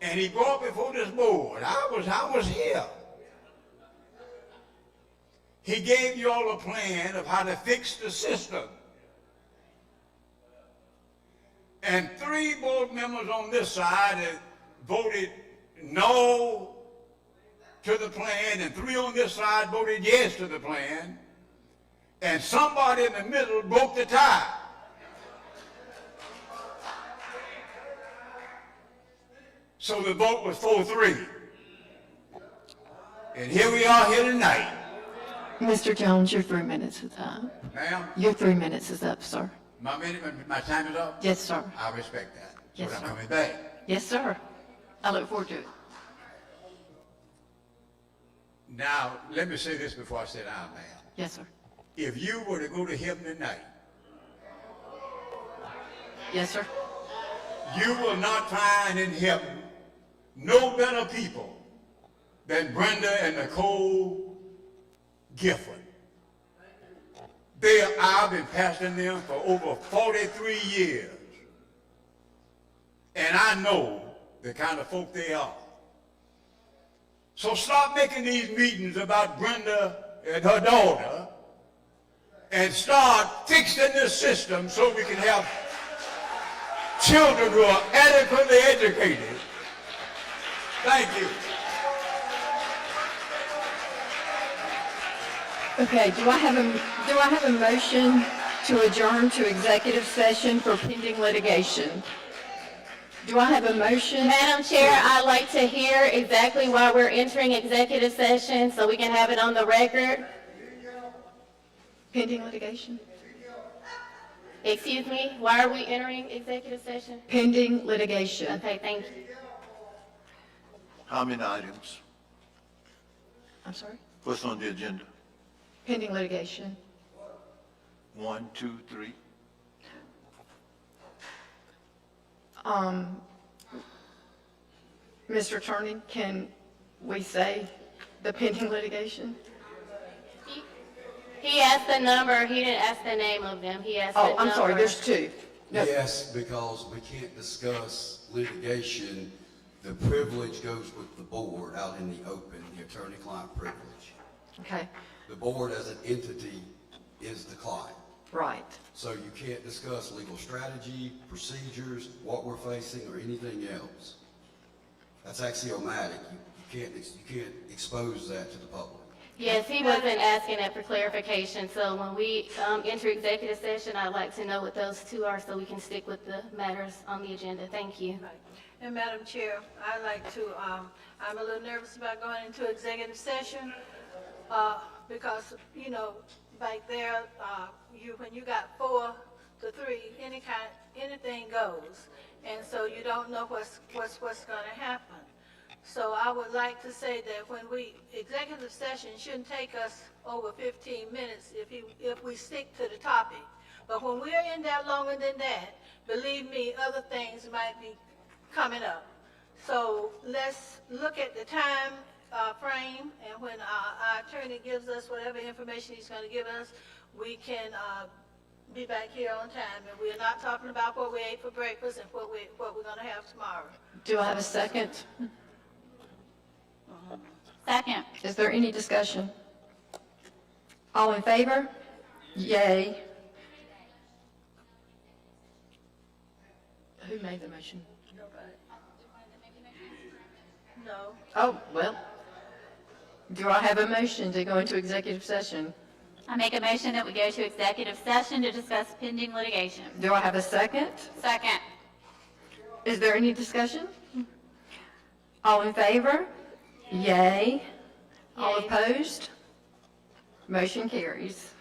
Speaker 10: And he brought before this board. I was here. He gave you all a plan of how to fix the system. And 3 board members on this side voted no to the plan, and 3 on this side voted yes to the plan, and somebody in the middle broke the tie. So the vote was 4-3. And here we are here tonight.
Speaker 1: Mr. Jones, your 3 minutes is up.
Speaker 10: Ma'am?
Speaker 1: Your 3 minutes is up, sir.
Speaker 10: My time is up?
Speaker 1: Yes, sir.
Speaker 10: I respect that.
Speaker 1: Yes,
Speaker 10: But I'm
Speaker 1: sir.
Speaker 10: coming back.
Speaker 1: Yes, sir. I look forward to it.
Speaker 10: Now, let me say this before I sit down, ma'am.
Speaker 1: Yes, sir.
Speaker 10: If you were to go to heaven tonight
Speaker 1: Yes, sir.
Speaker 18: You will not find in heaven no better people than Brenda and Nicole Gifford. I've been pastoring them for over 43 years. And I know the kind of folk they are. So stop making these meetings about Brenda and her daughter and start fixing this system so we can have children who are adequately educated. Thank you.
Speaker 1: Okay, do I have a motion to adjourn to executive session for pending litigation? Do I have a motion?
Speaker 5: Madam Chair, I'd like to hear exactly why we're entering executive session so we can have it on the record.
Speaker 1: Pending litigation?
Speaker 5: Excuse me, why are we entering executive session?
Speaker 1: Pending litigation.
Speaker 5: Okay, thank you.
Speaker 8: How many items?
Speaker 1: I'm sorry?
Speaker 8: What's on the agenda?
Speaker 1: Pending litigation.
Speaker 8: 1, 2, 3.
Speaker 1: Mr. Attorney, can we say the pending litigation?
Speaker 5: He asked the number, he didn't ask the name of them, he asked the number.
Speaker 1: Oh, I'm sorry, there's two. No.
Speaker 10: Yes, because we can't discuss litigation. The privilege goes with the board out in the open, the attorney-client privilege.
Speaker 1: Okay,
Speaker 10: The board as an entity is the client.
Speaker 1: right.
Speaker 10: So you can't discuss legal strategy, procedures, what we're facing, or anything else. That's axiomatic. You can't expose that to the public.
Speaker 5: Yes, he wasn't asking that for clarification, so when we enter executive session, I'd like to know what those two are so we can stick with the matters on the agenda. Thank you.
Speaker 6: And Madam Chair, I'd like to, I'm a little nervous about going into executive session, because, you know, back there, when you got 4 to 3, anything goes. And so you don't know what's gonna happen. So I would like to say that executive session shouldn't take us over 15 minutes if we stick to the topic. But when we're in there longer than that, believe me, other things might be coming up. So let's look at the time frame, and when our attorney gives us whatever information he's going to give us, we can be back here on time. And we're not talking about what we ate for breakfast and what we're going to have tomorrow.
Speaker 1: Do I have a second?
Speaker 3: Second.
Speaker 1: Is there any discussion? All in favor? Yay. Who made the motion?
Speaker 6: Nobody. No.
Speaker 1: Oh, well. Do I have a motion to go into executive session?
Speaker 3: I make a motion that we go to executive session to discuss pending litigation.
Speaker 1: Do I have a second?
Speaker 3: Second.
Speaker 1: Is there any discussion? All in favor? Yay. All
Speaker 5: Yay.
Speaker 1: opposed? Motion carries.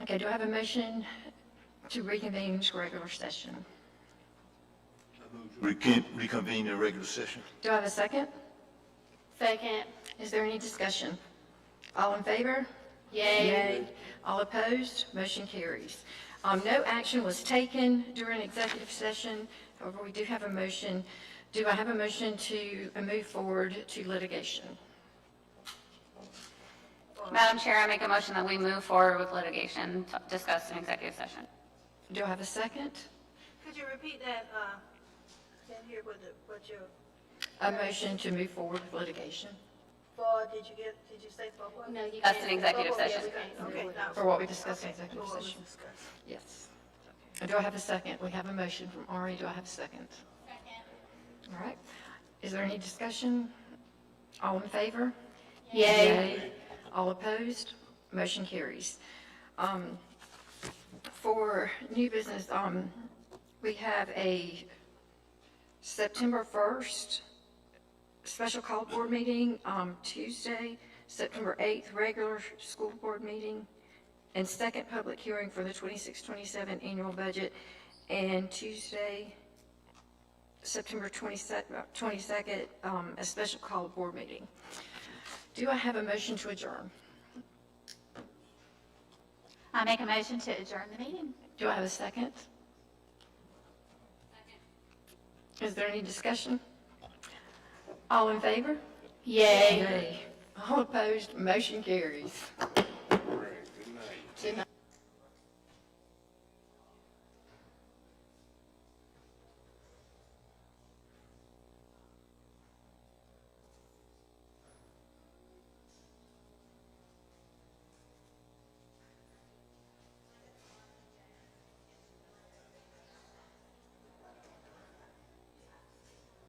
Speaker 1: Okay, do I have a motion to reconvene into regular session?
Speaker 8: Reconvene in regular session.
Speaker 1: Do I have a second?
Speaker 5: Second.
Speaker 1: Is there any discussion? All in favor?
Speaker 5: Yay.
Speaker 1: All opposed? Motion carries. No action was taken during executive session. However, we do have a motion. Do I have a motion to move forward to litigation?
Speaker 3: Madam Chair, I make a motion that we move forward with litigation discussed in executive session.
Speaker 1: Do I have a second?
Speaker 6: Could you repeat that, can't hear what your,
Speaker 1: A motion to move forward with litigation
Speaker 6: did you say for what?
Speaker 5: No, you
Speaker 3: Discussed
Speaker 5: can't.
Speaker 3: in executive
Speaker 5: Yeah,
Speaker 3: session.
Speaker 5: we can't.
Speaker 6: Okay, now.
Speaker 1: for what we discussed in executive
Speaker 6: For what was
Speaker 1: session.
Speaker 6: discussed.
Speaker 1: Yes. And do I have a second? We have a motion from Ari. Do I have a second? Second. All right. Is there any discussion? All in favor?
Speaker 5: Yay.
Speaker 1: All opposed? Motion carries. For new business, we have a September 1st special call board meeting, Tuesday, September 8th, regular school board meeting, and second public hearing for the 26-27 annual budget, and Tuesday, September 22nd, a special call board meeting. Do I have a motion to adjourn?
Speaker 3: I make a motion to adjourn the meeting.
Speaker 1: Do I have a second? Is there any discussion? All in favor?
Speaker 5: Yay.
Speaker 1: Yay. All opposed? Motion carries.
Speaker 2: All right, good night.
Speaker 1: Good night.